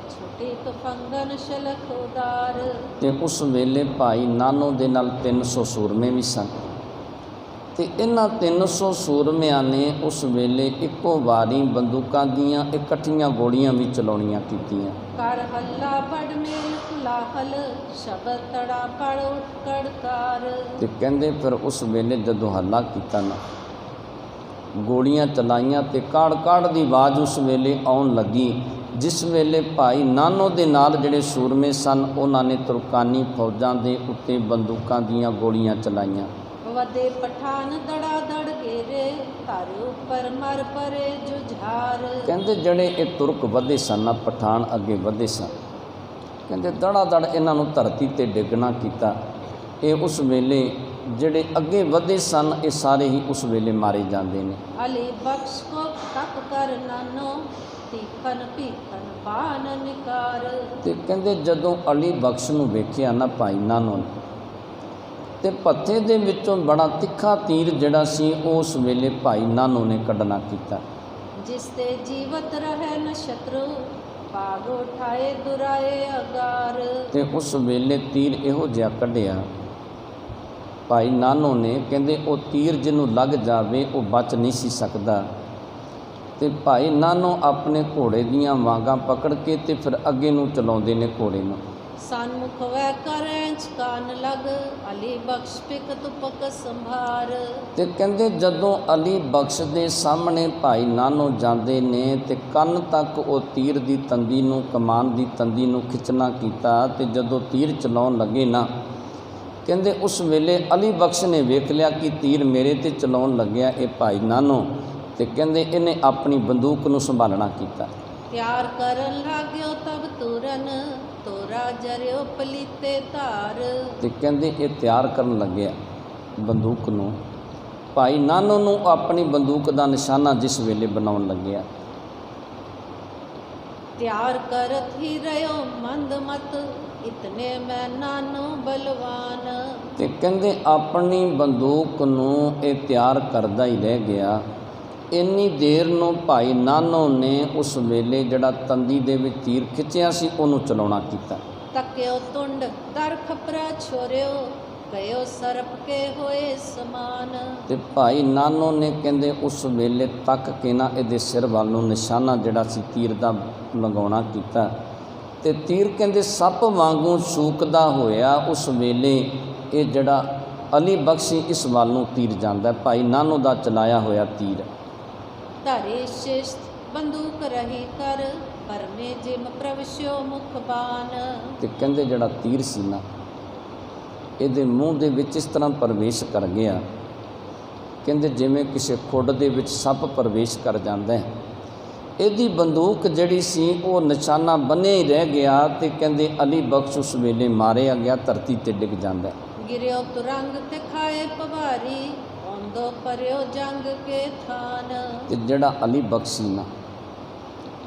ਛੁੱਟੀ ਤਫੰਗਨ ਸ਼ਲਖ ਉਦਾਰ। ਤੇ ਉਸ ਵੇਲੇ ਭਾਈ ਨਾਨੋ ਦੇ ਨਾਲ 300 ਸੂਰਮੇ ਵੀ ਸਨ ਤੇ ਇਹਨਾਂ 300 ਸੂਰਮਿਆਂ ਨੇ ਉਸ ਵੇਲੇ ਇੱਕੋ ਵਾਰੀ ਬੰਦੂਕਾਂ ਦੀਆਂ ਇਕੱਠੀਆਂ ਗੋਲੀਆਂ ਵੀ ਚਲਾਉਣੀਆਂ ਕੀਤੀਆਂ। ਕਰ ਹੱਲਾ ਬੜ ਮੇਲ ਕੁਲਾਹਲ ਸ਼ਬਦ ਤੜਾ ਪੜ ਉੱਠ ਕੜਕਾਰ। ਤੇ ਕਹਿੰਦੇ ਫਿਰ ਉਸ ਵੇਲੇ ਜਦੋਂ ਹੱਲਾ ਕੀਤਾ ਨਾ, ਗੋਲੀਆਂ ਚਲਾਈਆਂ ਤੇ ਕਾੜ ਕਾੜ ਦੀ ਆਵਾਜ਼ ਉਸ ਵੇਲੇ ਆਉਣ ਲੱਗੀ, ਜਿਸ ਵੇਲੇ ਭਾਈ ਨਾਨੋ ਦੇ ਨਾਲ ਜਿਹੜੇ ਸੂਰਮੇ ਸਨ ਉਹਨਾਂ ਨੇ ਤੁਰਕਾਨੀ ਫੌਜਾਂ ਦੇ ਉੱਤੇ ਬੰਦੂਕਾਂ ਦੀਆਂ ਗੋਲੀਆਂ ਚਲਾਈਆਂ। ਵਦੇ ਪਠਾਨ ਦੜਾ ਦੜ ਘੇਰੇ ਧਰ ਉੱਪਰ ਮਰ ਪਰੇ ਜੁਝਾਰ। ਕਹਿੰਦੇ ਜਿਹੜੇ ਇਹ ਤੁਰਕ ਵਧੇ ਸਨ, ਪਠਾਨ ਅੱਗੇ ਵਧੇ ਸਨ, ਕਹਿੰਦੇ ਦੜਾ ਦੜ ਇਹਨਾਂ ਨੂੰ ਧਰਤੀ ਤੇ ਡਿੱਗਣਾ ਕੀਤਾ। ਇਹ ਉਸ ਵੇਲੇ ਜਿਹੜੇ ਅੱਗੇ ਵਧੇ ਸਨ ਇਹ ਸਾਰੇ ਹੀ ਉਸ ਵੇਲੇ ਮਾਰੇ ਜਾਂਦੇ ਨੇ। ਅਲੀ ਬਖਸ਼ ਕੋ ਤੱਕ ਕਰ ਨਾਨੋ ਤੀਖਨ ਭੀਖਨ ਬਾਨ ਨਿਕਾਰ। ਤੇ ਕਹਿੰਦੇ ਜਦੋਂ ਅਲੀ ਬਖਸ਼ ਨੂੰ ਵੇਖਿਆ ਨਾ ਭਾਈ ਨਾਨੋ ਨੇ, ਤੇ ਪੱਥੇ ਦੇ ਵਿੱਚੋਂ ਬੜਾ ਤਿੱਖਾ ਤੀਰ ਜਿਹੜਾ ਸੀ ਉਸ ਵੇਲੇ ਭਾਈ ਨਾਨੋ ਨੇ ਕੱਢਣਾ ਕੀਤਾ। ਜਿਸ ਤੇ ਜੀਵਤ ਰਹੇ ਨ ਸ਼ਤਰੂ ਭਾਗ ਉਠਾਏ ਦੁਰਾਏ ਅਗਾਰ। ਤੇ ਉਸ ਵੇਲੇ ਤੀਰ ਇਹੋ ਜਿਹਾ ਕੱਢਿਆ ਭਾਈ ਨਾਨੋ ਨੇ, ਕਹਿੰਦੇ ਉਹ ਤੀਰ ਜਿਹਨੂੰ ਲੱਗ ਜਾਵੇ ਉਹ ਬਚ ਨਹੀਂ ਸੀ ਸਕਦਾ। ਤੇ ਭਾਈ ਨਾਨੋ ਆਪਣੇ ਘੋੜੇ ਦੀਆਂ ਵਾਂਗਾਂ ਪਕੜ ਕੇ ਤੇ ਫਿਰ ਅੱਗੇ ਨੂੰ ਚਲਾਉਂਦੇ ਨੇ ਘੋੜੇ ਨੂੰ। ਸਨਮੁਖ ਵੈ ਕਰੈਂਚ ਕਾਨ ਲਗ ਅਲੀ ਬਖਸ਼ ਪਿਕ ਤੁਪਕ ਸੰਭਾਰ। ਤੇ ਕਹਿੰਦੇ ਜਦੋਂ ਅਲੀ ਬਖਸ਼ ਦੇ ਸਾਹਮਣੇ ਭਾਈ ਨਾਨੋ ਜਾਂਦੇ ਨੇ ਤੇ ਕੰਨ ਤੱਕ ਉਹ ਤੀਰ ਦੀ ਤੰਦੀ ਨੂੰ, ਕਮਾਨ ਦੀ ਤੰਦੀ ਨੂੰ ਖਿੱਚਣਾ ਕੀਤਾ। ਤੇ ਜਦੋਂ ਤੀਰ ਚਲਾਉਣ ਲੱਗੇ ਨਾ, ਕਹਿੰਦੇ ਉਸ ਵੇਲੇ ਅਲੀ ਬਖਸ਼ ਨੇ ਵੇਖ ਲਿਆ ਕਿ ਤੀਰ ਮੇਰੇ ਤੇ ਚਲਾਉਣ ਲੱਗਿਆ ਇਹ ਭਾਈ ਨਾਨੋ, ਤੇ ਕਹਿੰਦੇ ਇਹਨੇ ਆਪਣੀ ਬੰਦੂਕ ਨੂੰ ਸੰਭਾਲਣਾ ਕੀਤਾ। ਤਿਆਰ ਕਰਨ ਲੱਗਿਓ ਤਬ ਤੁਰਨ ਤੋਰਾ ਜਰਿਓ ਪਲੀਤੇ ਧਾਰ। ਤੇ ਕਹਿੰਦੇ ਇਹ ਤਿਆਰ ਕਰਨ ਲੱਗਿਆ ਬੰਦੂਕ ਨੂੰ, ਭਾਈ ਨਾਨੋ ਨੂੰ ਆਪਣੀ ਬੰਦੂਕ ਦਾ ਨਿਸ਼ਾਨਾ ਜਿਸ ਵੇਲੇ ਬਣਾਉਣ ਲੱਗਿਆ। ਤਿਆਰ ਕਰਤ ਹੀ ਰਿਓ ਮੰਦ ਮਤ ਇਤਨੇ ਮੈਂ ਨਾਨੋ ਬਲਵਾਨ। ਤੇ ਕਹਿੰਦੇ ਆਪਣੀ ਬੰਦੂਕ ਨੂੰ ਇਹ ਤਿਆਰ ਕਰਦਾ ਹੀ ਰਹਿ ਗਿਆ। ਇੰਨੀ ਦੇਰ ਨੂੰ ਭਾਈ ਨਾਨੋ ਨੇ ਉਸ ਵੇਲੇ ਜਿਹੜਾ ਤੰਦੀ ਦੇ ਵਿੱਚ ਤੀਰ ਖਿੱਚਿਆ ਸੀ ਉਹਨੂੰ ਚਲਾਉਣਾ ਕੀਤਾ। ਤੱਕਿਓ ਤੁੰਡ ਦਰ ਖਪਰਾ ਛੋਰਿਓ ਕਯੋ ਸਰਪ ਕੇ ਹੋਏ ਸਮਾਨ। ਤੇ ਭਾਈ ਨਾਨੋ ਨੇ ਕਹਿੰਦੇ ਉਸ ਵੇਲੇ ਤੱਕ ਕੇ ਨਾ ਇਹਦੇ ਸਿਰ ਵੱਲ ਨੂੰ ਨਿਸ਼ਾਨਾ ਜਿਹੜਾ ਸੀ ਤੀਰ ਦਾ ਲਗਾਉਣਾ ਕੀਤਾ, ਤੇ ਤੀਰ ਕਹਿੰਦੇ ਸੱਪ ਵਾਂਗੂ ਛੂਕਦਾ ਹੋਇਆ ਉਸ ਵੇਲੇ ਇਹ ਜਿਹੜਾ ਅਲੀ ਬਖਸ਼ੀ ਇਸ ਵੱਲ ਨੂੰ ਤੀਰ ਜਾਂਦਾ, ਭਾਈ ਨਾਨੋ ਦਾ ਚਲਾਇਆ ਹੋਇਆ ਤੀਰ। ਧਰੇ ਸ਼ਿਸ਼ਤ ਬੰਦੂਕ ਰਹੀ ਕਰ, ਪਰਮੇ ਜਿਮ ਪ੍ਰਵਸ਼ਿਓ ਮੁਖ ਬਾਨ। ਤੇ ਕਹਿੰਦੇ ਜਿਹੜਾ ਤੀਰ ਸੀ ਨਾ ਇਹਦੇ ਮੂੰਹ ਦੇ ਵਿੱਚ ਇਸ ਤਰ੍ਹਾਂ ਪ੍ਰਵੇਸ਼ ਕਰ ਗਿਆ, ਕਹਿੰਦੇ ਜਿਵੇਂ ਕਿਸੇ ਖੁੱਡ ਦੇ ਵਿੱਚ ਸੱਪ ਪ੍ਰਵੇਸ਼ ਕਰ ਜਾਂਦਾ ਹੈ। ਇਹਦੀ ਬੰਦੂਕ ਜਿਹੜੀ ਸੀ ਉਹ ਨਿਸ਼ਾਨਾ ਬੰਨ੍ਹਿਆ ਹੀ ਰਹਿ ਗਿਆ, ਤੇ ਕਹਿੰਦੇ ਅਲੀ ਬਖਸ਼ ਉਸ ਵੇਲੇ ਮਾਰਿਆ ਗਿਆ, ਧਰਤੀ ਤੇ ਡਿੱਗ ਜਾਂਦਾ। ਗਿਰਿਓ ਤੁਰੰਗ ਤੇ ਖਾਏ ਪਵਾਰੀ, ਆਉਂਦੋ ਪਰਿਓ ਜੰਗ ਕੇ ਥਾਨ। ਤੇ ਜਿਹੜਾ ਅਲੀ ਬਖਸ਼ ਸੀ ਨਾ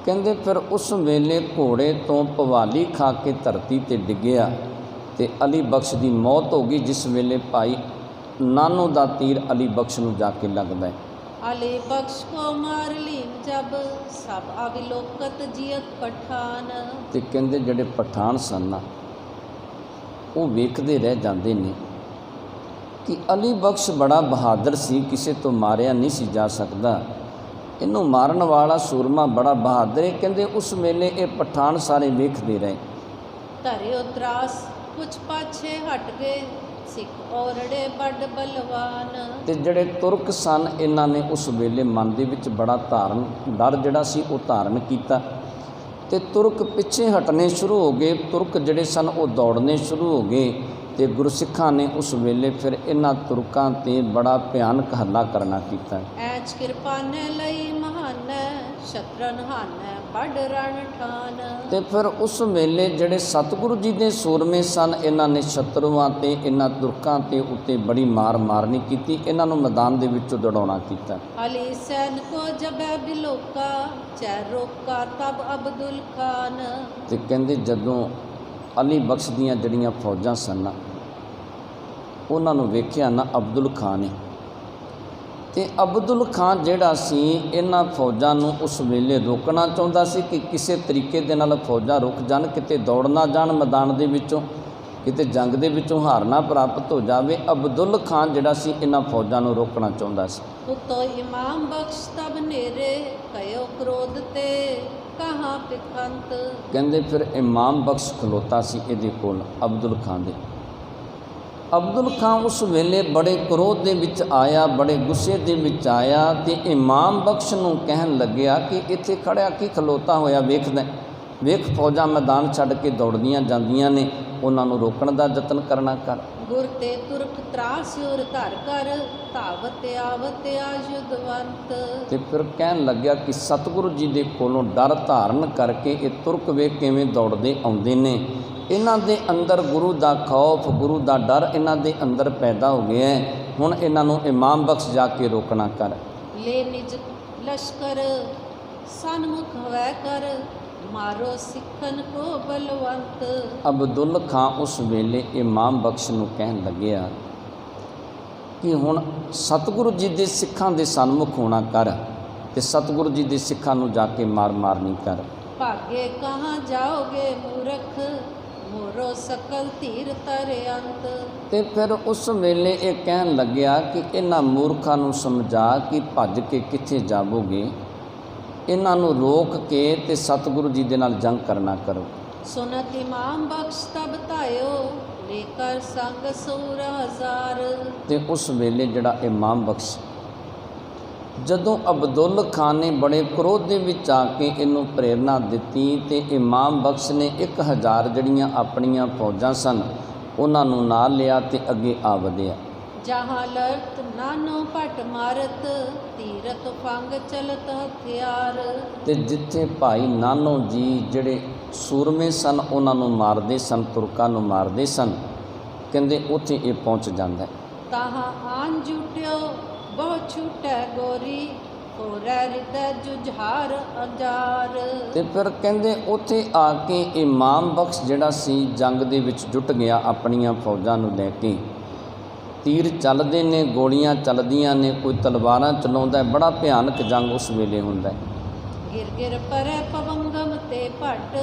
ਕਹਿੰਦੇ ਫਿਰ ਉਸ ਵੇਲੇ ਘੋੜੇ ਤੋਂ ਪਵਾਲੀ ਖਾ ਕੇ ਧਰਤੀ ਤੇ ਡਿੱਗਿਆ, ਤੇ ਅਲੀ ਬਖਸ਼ ਦੀ ਮੌਤ ਹੋ ਗਈ, ਜਿਸ ਵੇਲੇ ਭਾਈ ਨਾਨੋ ਦਾ ਤੀਰ ਅਲੀ ਬਖਸ਼ ਨੂੰ ਜਾ ਕੇ ਲੱਗਦਾ ਹੈ। ਅਲੀ ਬਖਸ਼ ਕੋ ਮਾਰ ਲੀਨ ਜਬ, ਸਭ ਅਵਿਲੋਕਤ ਜੀਅਤ ਪਠਾਨ। ਤੇ ਕਹਿੰਦੇ ਜਿਹੜੇ ਪਠਾਨ ਸਨ ਨਾ ਉਹ ਵੇਖਦੇ ਰਹਿ ਜਾਂਦੇ ਨੇ ਕਿ ਅਲੀ ਬਖਸ਼ ਬੜਾ ਬਹਾਦਰ ਸੀ, ਕਿਸੇ ਤੋਂ ਮਾਰਿਆ ਨਹੀਂ ਸੀ ਜਾ ਸਕਦਾ, ਇਹਨੂੰ ਮਾਰਨ ਵਾਲਾ ਸੂਰਮਾ ਬੜਾ ਬਹਾਦਰ ਹੈ। ਕਹਿੰਦੇ ਉਸ ਵੇਲੇ ਇਹ ਪਠਾਨ ਸਾਰੇ ਵੇਖਦੇ ਰਹੇ। ਧਰਿਓ ਤਰਾਸ ਕੁਛ ਪਾਛੇ ਹਟ ਗਏ, ਸਿੱਖ ਔਰੜੇ ਵੱਡ ਬਲਵਾਨ। ਤੇ ਜਿਹੜੇ ਤੁਰਕ ਸਨ ਇਹਨਾਂ ਨੇ ਉਸ ਵੇਲੇ ਮਨ ਦੇ ਵਿੱਚ ਬੜਾ ਡਰ ਜਿਹੜਾ ਸੀ ਉਹ ਧਾਰਨ ਕੀਤਾ, ਤੇ ਤੁਰਕ ਪਿੱਛੇ ਹਟਣੇ ਸ਼ੁਰੂ ਹੋ ਗਏ। ਤੁਰਕ ਜਿਹੜੇ ਸਨ ਉਹ ਦੌੜਨੇ ਸ਼ੁਰੂ ਹੋ ਗਏ, ਤੇ ਗੁਰਸਿੱਖਾਂ ਨੇ ਉਸ ਵੇਲੇ ਫਿਰ ਇਹਨਾਂ ਤੁਰਕਾਂ 'ਤੇ ਬੜਾ ਭਿਆਨਕ ਹਮਲਾ ਕਰਨਾ ਕੀਤਾ। ਐਚ ਕਿਰਪਾਨੇ ਲਈ ਮਹਾਨੈ, ਸ਼ਤਰਨ ਹਾਨੈ ਵੱਡ ਰਣ ਠਾਨ। ਤੇ ਫਿਰ ਉਸ ਵੇਲੇ ਜਿਹੜੇ ਸਤਿਗੁਰੂ ਜੀ ਦੇ ਸੂਰਮੇ ਸਨ ਇਹਨਾਂ ਨੇ ਸ਼ਤਰੂਆਂ 'ਤੇ ਇਹਨਾਂ ਤੁਰਕਾਂ 'ਤੇ ਉੱਤੇ ਬੜੀ ਮਾਰ ਮਾਰਨੀ ਕੀਤੀ, ਇਹਨਾਂ ਨੂੰ ਮੈਦਾਨ ਦੇ ਵਿੱਚੋਂ ਦੌੜਾਉਣਾ ਕੀਤਾ। ਅਲੀ ਸੈਨ ਕੋ ਜਬੈ ਬਿਲੋਕਾ, ਚੈ ਰੋਕਾ ਤਬ ਅਬਦੁਲ ਖਾਨ। ਤੇ ਕਹਿੰਦੇ ਜਦੋਂ ਅਲੀ ਬਖਸ਼ ਦੀਆਂ ਜਿਹੜੀਆਂ ਫੌਜਾਂ ਸਨ ਨਾ ਉਹਨਾਂ ਨੂੰ ਵੇਖਿਆ ਨਾ ਅਬਦੁਲ ਖਾਨ ਨੇ, ਤੇ ਅਬਦੁਲ ਖਾਨ ਜਿਹੜਾ ਸੀ ਇਹਨਾਂ ਫੌਜਾਂ ਨੂੰ ਉਸ ਵੇਲੇ ਰੋਕਣਾ ਚਾਹੁੰਦਾ ਸੀ ਕਿ ਕਿਸੇ ਤਰੀਕੇ ਦੇ ਨਾਲ ਫੌਜਾਂ ਰੁਕ ਜਾਣ, ਕਿਤੇ ਦੌੜ ਨਾ ਜਾਣ ਮੈਦਾਨ ਦੇ ਵਿੱਚੋਂ, ਕਿਤੇ ਜੰਗ ਦੇ ਵਿੱਚੋਂ ਹਾਰ ਨਾ ਪ੍ਰਾਪਤ ਹੋ ਜਾਵੇ। ਅਬਦੁਲ ਖਾਨ ਜਿਹੜਾ ਸੀ ਇਹਨਾਂ ਫੌਜਾਂ ਨੂੰ ਰੋਕਣਾ ਚਾਹੁੰਦਾ ਸੀ। ਉਤੋ ਇਮਾਮ ਬਖਸ਼ ਤਬ ਨੇਰੇ, ਕਯੋ ਕ੍ਰੋਧ ਤੇ ਕਹਾਂ ਪਿਖੰਤ। ਕਹਿੰਦੇ ਫਿਰ ਇਮਾਮ ਬਖਸ਼ ਖਲੋਤਾ ਸੀ ਇਹਦੇ ਕੋਲ ਅਬਦੁਲ ਖਾਨ ਦੇ। ਅਬਦੁਲ ਖਾਨ ਉਸ ਵੇਲੇ ਬੜੇ ਕ੍ਰੋਧ ਦੇ ਵਿੱਚ ਆਇਆ, ਬੜੇ ਗੁੱਸੇ ਦੇ ਵਿੱਚ ਆਇਆ, ਤੇ ਇਮਾਮ ਬਖਸ਼ ਨੂੰ ਕਹਿਣ ਲੱਗਿਆ ਕਿ ਇੱਥੇ ਖੜਿਆ ਕੀ ਖਲੋਤਾ ਹੋਇਆ ਵੇਖਦਾ, ਵੇਖ ਫੌਜਾਂ ਮੈਦਾਨ ਛੱਡ ਕੇ ਦੌੜਦੀਆਂ ਜਾਂਦੀਆਂ ਨੇ, ਉਹਨਾਂ ਨੂੰ ਰੋਕਣ ਦਾ ਯਤਨ ਕਰਨਾ ਕਰ। ਗੁਰ ਤੇ ਤੁਰਕ ਤਰਾਸਿਉਰ ਧਰ ਕਰ, ਧਾਵਤ ਆਵਤ ਆਯੁਧਵੰਤ। ਤੇ ਫਿਰ ਕਹਿਣ ਲੱਗਿਆ ਕਿ ਸਤਿਗੁਰੂ ਜੀ ਦੇ ਕੋਲੋਂ ਡਰ ਧਾਰਨ ਕਰਕੇ ਇਹ ਤੁਰਕ ਵੇਖ ਕਿਵੇਂ ਦੌੜਦੇ ਆਉਂਦੇ ਨੇ, ਇਹਨਾਂ ਦੇ ਅੰਦਰ ਗੁਰੂ ਦਾ ਖੌਫ, ਗੁਰੂ ਦਾ ਡਰ ਇਹਨਾਂ ਦੇ ਅੰਦਰ ਪੈਦਾ ਹੋ ਗਿਆ ਹੈ। ਹੁਣ ਇਹਨਾਂ ਨੂੰ ਇਮਾਮ ਬਖਸ਼ ਜਾ ਕੇ ਰੋਕਣਾ ਕਰ। ਲੈ ਨਿਜ ਲਸ਼ਕਰ ਸਨਮੁਖ ਹੋਵੈ ਕਰ, ਮਾਰੋ ਸਿੱਖਨ ਕੋ ਬਲਵੰਤ। ਅਬਦੁਲ ਖਾਂ ਉਸ ਵੇਲੇ ਇਮਾਮ ਬਖਸ਼ ਨੂੰ ਕਹਿਣ ਲੱਗਿਆ ਕਿ ਹੁਣ ਸਤਿਗੁਰੂ ਜੀ ਦੇ ਸਿੱਖਾਂ ਦੇ ਸਨਮੁਖ ਹੋਣਾ ਕਰ, ਤੇ ਸਤਿਗੁਰੂ ਜੀ ਦੇ ਸਿੱਖਾਂ ਨੂੰ ਜਾ ਕੇ ਮਾਰ-ਮਾਰਨੀ ਕਰ। ਭਾਗੇ ਕਹਾਂ ਜਾਓਗੇ ਮੂਰਖ, ਮੋਰੋ ਸਕਲ ਧੀਰ ਤਰੇ ਅੰਤ। ਤੇ ਫਿਰ ਉਸ ਵੇਲੇ ਇਹ ਕਹਿਣ ਲੱਗਿਆ ਕਿ ਇਹਨਾਂ ਮੂਰਖਾਂ ਨੂੰ ਸਮਝਾ ਕਿ ਭੱਜ ਕੇ ਕਿੱਥੇ ਜਾਵੋਗੇ, ਇਹਨਾਂ ਨੂੰ ਰੋਕ ਕੇ ਤੇ ਸਤਿਗੁਰੂ ਜੀ ਦੇ ਨਾਲ ਜੰਗ ਕਰਨਾ ਕਰੋ। ਸੁਨਤ ਇਮਾਮ ਬਖਸ਼ ਤਬ ਧਾਇਓ, ਲੇਕਰ ਸੰਗ ਸੂਰ ਹਜ਼ਾਰ। ਤੇ ਉਸ ਵੇਲੇ ਜਿਹੜਾ ਇਮਾਮ ਬਖਸ਼ ਜਦੋਂ ਅਬਦੁਲ ਖਾਨ ਨੇ ਬੜੇ ਕ੍ਰੋਧ ਦੇ ਵਿੱਚ ਆ ਕੇ ਇਹਨੂੰ ਪ੍ਰੇਰਨਾ ਦਿੱਤੀ, ਤੇ ਇਮਾਮ ਬਖਸ਼ ਨੇ 1000 ਜਿਹੜੀਆਂ ਆਪਣੀਆਂ ਫੌਜਾਂ ਸਨ ਉਹਨਾਂ ਨੂੰ ਨਾਲ ਲਿਆ ਤੇ ਅੱਗੇ ਆ ਵਧਿਆ। ਜਹਾਂ ਲੜਤ ਨਾਨੋ ਪਟ ਮਾਰਤ, ਤੀਰਤ ਫੰਗ ਚਲਤ ਹਥਿਆਰ। ਤੇ ਜਿੱਥੇ ਭਾਈ ਨਾਨੋ ਜੀ ਜਿਹੜੇ ਸੂਰਮੇ ਸਨ ਉਹਨਾਂ ਨੂੰ ਮਾਰਦੇ ਸਨ, ਤੁਰਕਾਂ ਨੂੰ ਮਾਰਦੇ ਸਨ, ਕਹਿੰਦੇ ਉੱਥੇ ਇਹ ਪਹੁੰਚ ਜਾਂਦਾ। ਤਾਹਾਂ ਆਨ ਜੁਟਿਓ ਬਹੁ ਛੂਟੈ ਗੋਰੀ, ਹੋਰੈ ਹਿਰਦੈ ਜੁਝਾਰ ਅੰਜਾਰ। ਤੇ ਫਿਰ ਕਹਿੰਦੇ ਉੱਥੇ ਆ ਕੇ ਇਮਾਮ ਬਖਸ਼ ਜਿਹੜਾ ਸੀ ਜੰਗ ਦੇ ਵਿੱਚ ਜੁਟ ਗਿਆ ਆਪਣੀਆਂ ਫੌਜਾਂ ਨੂੰ ਲੈ ਕੇ। ਤੀਰ ਚੱਲਦੇ ਨੇ, ਗੋਲੀਆਂ ਚੱਲਦੀਆਂ ਨੇ, ਕੋਈ ਤਲਵਾਰਾਂ ਚਲਾਉਂਦਾ, ਬੜਾ ਭਿਆਨਕ ਜੰਗ ਉਸ ਵੇਲੇ ਹੁੰਦਾ ਹੈ। ਗਿਰ ਗਿਰ ਪਰੈ ਪਵੰਗਮ ਤੇ ਭਟ,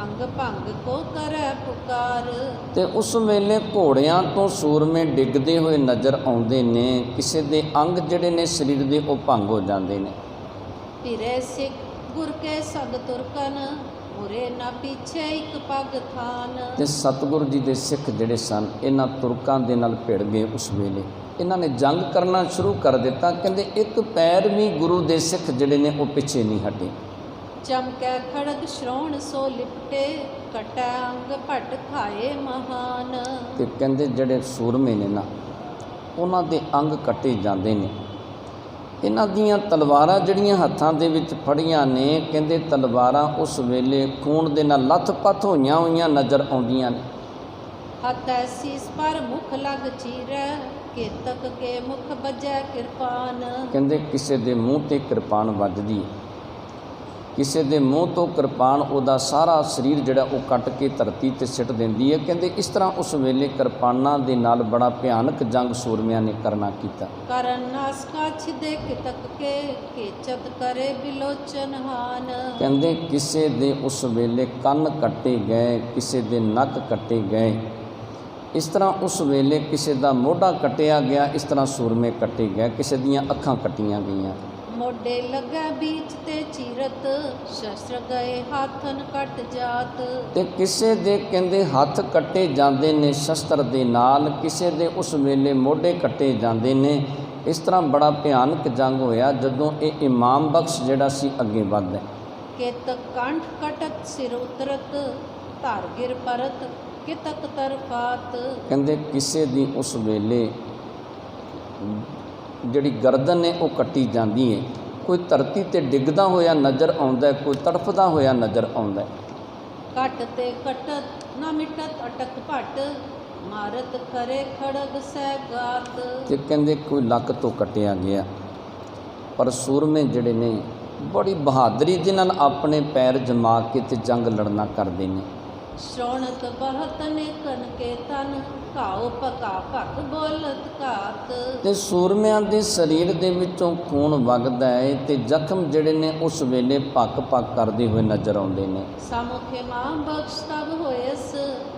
ਅੰਗ ਭੰਗ ਕੋ ਕਰੈ ਪੁਕਾਰ। ਤੇ ਉਸ ਵੇਲੇ ਘੋੜਿਆਂ ਤੋਂ ਸੂਰਮੇ ਡਿੱਗਦੇ ਹੋਏ ਨਜ਼ਰ ਆਉਂਦੇ ਨੇ। ਕਿਸੇ ਦੇ ਅੰਗ ਜਿਹੜੇ ਨੇ ਸਰੀਰ ਦੇ ਉਹ ਭੰਗ ਹੋ ਜਾਂਦੇ ਨੇ। ਫਿਰੇ ਸਿੱਖ ਗੁਰ ਕੇ ਸਗ ਤੁਰਕਨ, ਮੁਰੇ ਨਾ ਪਿੱਛੇ ਇੱਕ ਪੱਗ ਥਾਨ। ਤੇ ਸਤਿਗੁਰੂ ਜੀ ਦੇ ਸਿੱਖ ਜਿਹੜੇ ਸਨ ਇਹਨਾਂ ਤੁਰਕਾਂ ਦੇ ਨਾਲ ਭਿੜ ਗਏ। ਉਸ ਵੇਲੇ ਇਹਨਾਂ ਨੇ ਜੰਗ ਕਰਨਾ ਸ਼ੁਰੂ ਕਰ ਦਿੱਤਾ। ਕਹਿੰਦੇ ਇੱਕ ਪੈਰ ਵੀ ਗੁਰੂ ਦੇ ਸਿੱਖ ਜਿਹੜੇ ਨੇ ਉਹ ਪਿੱਛੇ ਨਹੀਂ ਹਟੇ। ਚਮਕੈ ਖੜਗ ਸ਼੍ਰੋਣ ਸੋ ਲਿਪਟੇ, ਕਟੈ ਅੰਗ ਭਟ ਖਾਏ ਮਹਾਨ। ਤੇ ਕਹਿੰਦੇ ਜਿਹੜੇ ਸੂਰਮੇ ਨੇ ਨਾ ਉਹਨਾਂ ਦੇ ਅੰਗ ਕੱਟੇ ਜਾਂਦੇ ਨੇ। ਇਹਨਾਂ ਦੀਆਂ ਤਲਵਾਰਾਂ ਜਿਹੜੀਆਂ ਹੱਥਾਂ ਦੇ ਵਿੱਚ ਫੜੀਆਂ ਨੇ, ਕਹਿੰਦੇ ਤਲਵਾਰਾਂ ਉਸ ਵੇਲੇ ਖੂਨ ਦੇ ਨਾਲ ਲੱਥ-ਪੱਥ ਹੋਈਆਂ ਨਜ਼ਰ ਆਉਂਦੀਆਂ ਨੇ। ਹੱਥ ਸੀਸ ਪਰ ਮੁਖ ਲਗ ਚੀਰੈ, ਕੇਤਕ ਕੇ ਮੁਖ ਬਜੈ ਕਿਰਪਾਨ। ਕਹਿੰਦੇ ਕਿਸੇ ਦੇ ਮੂੰਹ ਤੇ ਕਿਰਪਾਨ ਵੱਜਦੀ ਹੈ, ਕਿਸੇ ਦੇ ਮੂੰਹ ਤੋਂ ਕਿਰਪਾਨ ਉਹਦਾ ਸਾਰਾ ਸਰੀਰ ਜਿਹੜਾ ਉਹ ਕੱਟ ਕੇ ਧਰਤੀ 'ਤੇ ਸਿੱਟ ਦਿੰਦੀ ਹੈ। ਕਹਿੰਦੇ ਇਸ ਤਰ੍ਹਾਂ ਉਸ ਵੇਲੇ ਕਿਰਪਾਨਾਂ ਦੇ ਨਾਲ ਬੜਾ ਭਿਆਨਕ ਜੰਗ ਸੂਰਮਿਆਂ ਨੇ ਕਰਨਾ ਕੀਤਾ। ਕਰਨ ਨਾਸਕਾ ਛਿਦੇ ਕਿਤਕ ਕੇ, ਕੇਚਤ ਕਰੇ ਬਿਲੋਚਨ ਹਾਨ। ਕਹਿੰਦੇ ਕਿਸੇ ਦੇ ਉਸ ਵੇਲੇ ਕੰਨ ਕੱਟੇ ਗਏ, ਕਿਸੇ ਦੇ ਨੱਕ ਕੱਟੇ ਗਏ। ਇਸ ਤਰ੍ਹਾਂ ਉਸ ਵੇਲੇ ਕਿਸੇ ਦਾ ਮੋਢਾ ਕੱਟਿਆ ਗਿਆ, ਇਸ ਤਰ੍ਹਾਂ ਸੂਰਮੇ ਕੱਟੇ ਗਏ। ਕਿਸੇ ਦੀਆਂ ਅੱਖਾਂ ਕੱਟੀਆਂ ਗਈਆਂ। ਮੋਢੇ ਲੱਗਾ ਬੀਚ ਤੇ ਚੀਰਤ, ਸ਼ਸਤਰ ਗਏ ਹਾਥਨ ਕੱਟ ਜਾਤ। ਤੇ ਕਿਸੇ ਦੇ ਕਹਿੰਦੇ ਹੱਥ ਕੱਟੇ ਜਾਂਦੇ ਨੇ ਸ਼ਸਤਰ ਦੇ ਨਾਲ, ਕਿਸੇ ਦੇ ਉਸ ਵੇਲੇ ਮੋਢੇ ਕੱਟੇ ਜਾਂਦੇ ਨੇ। ਇਸ ਤਰ੍ਹਾਂ ਬੜਾ ਭਿਆਨਕ ਜੰਗ ਹੋਇਆ। ਜਦੋਂ ਇਹ ਇਮਾਮ ਬਖਸ਼ ਜਿਹੜਾ ਸੀ ਅੱਗੇ ਵੱਧਦਾ, ਕੇਤਕ ਕੰਠ ਕਟਤ ਸਿਰ ਉਤਰਤ, ਧਰ ਗਿਰ ਪਰਤ ਕਿਤਕ ਤਰਫਾਤ। ਕਹਿੰਦੇ ਕਿਸੇ ਦੀ ਉਸ ਵੇਲੇ ਜਿਹੜੀ ਗਰਦਨ ਹੈ ਉਹ ਕੱਟੀ ਜਾਂਦੀ ਹੈ। ਕੋਈ ਧਰਤੀ 'ਤੇ ਡਿੱਗਦਾ ਹੋਇਆ ਨਜ਼ਰ ਆਉਂਦਾ, ਕੋਈ ਤੜਫਦਾ ਹੋਇਆ ਨਜ਼ਰ ਆਉਂਦਾ। ਕੱਟ ਤੇ ਕਟਤ ਨਾ ਮਿਟਤ ਅਟਕ ਭਟ, ਮਾਰਤ ਕਰੇ ਖੜਗ ਸਹਿ ਗਾਤ। ਤੇ ਕਹਿੰਦੇ ਕੋਈ ਲੱਕ ਤੋਂ ਕੱਟਿਆ ਗਿਆ। ਪਰ ਸੂਰਮੇ ਜਿਹੜੇ ਨੇ ਬੜੀ ਬਹਾਦਰੀ ਦੇ ਨਾਲ ਆਪਣੇ ਪੈਰ ਜਮਾ ਕੇ ਤੇ ਜੰਗ ਲੜਨਾ ਕਰਦੇ ਨੇ। ਸ਼੍ਰੋਣਤ ਬਹਤ ਨੇ ਕਨ ਕੇ ਤਨ, ਘਾਉ ਪਕਾ ਭਕ ਬੋਲਤ ਘਾਤ। ਤੇ ਸੂਰਮਿਆਂ ਦੇ ਸਰੀਰ ਦੇ ਵਿੱਚੋਂ ਖੂਨ ਵਗਦਾ ਹੈ ਤੇ ਜ਼ਖਮ ਜਿਹੜੇ ਨੇ ਉਸ ਵੇਲੇ ਭੱਕ-ਭੱਕ ਕਰਦੇ ਹੋਏ ਨਜ਼ਰ ਆਉਂਦੇ ਨੇ। ਸਾਮੁਖੇ ਮਾਂ ਬਖਸ਼ ਤਬ ਹੋਇਸ,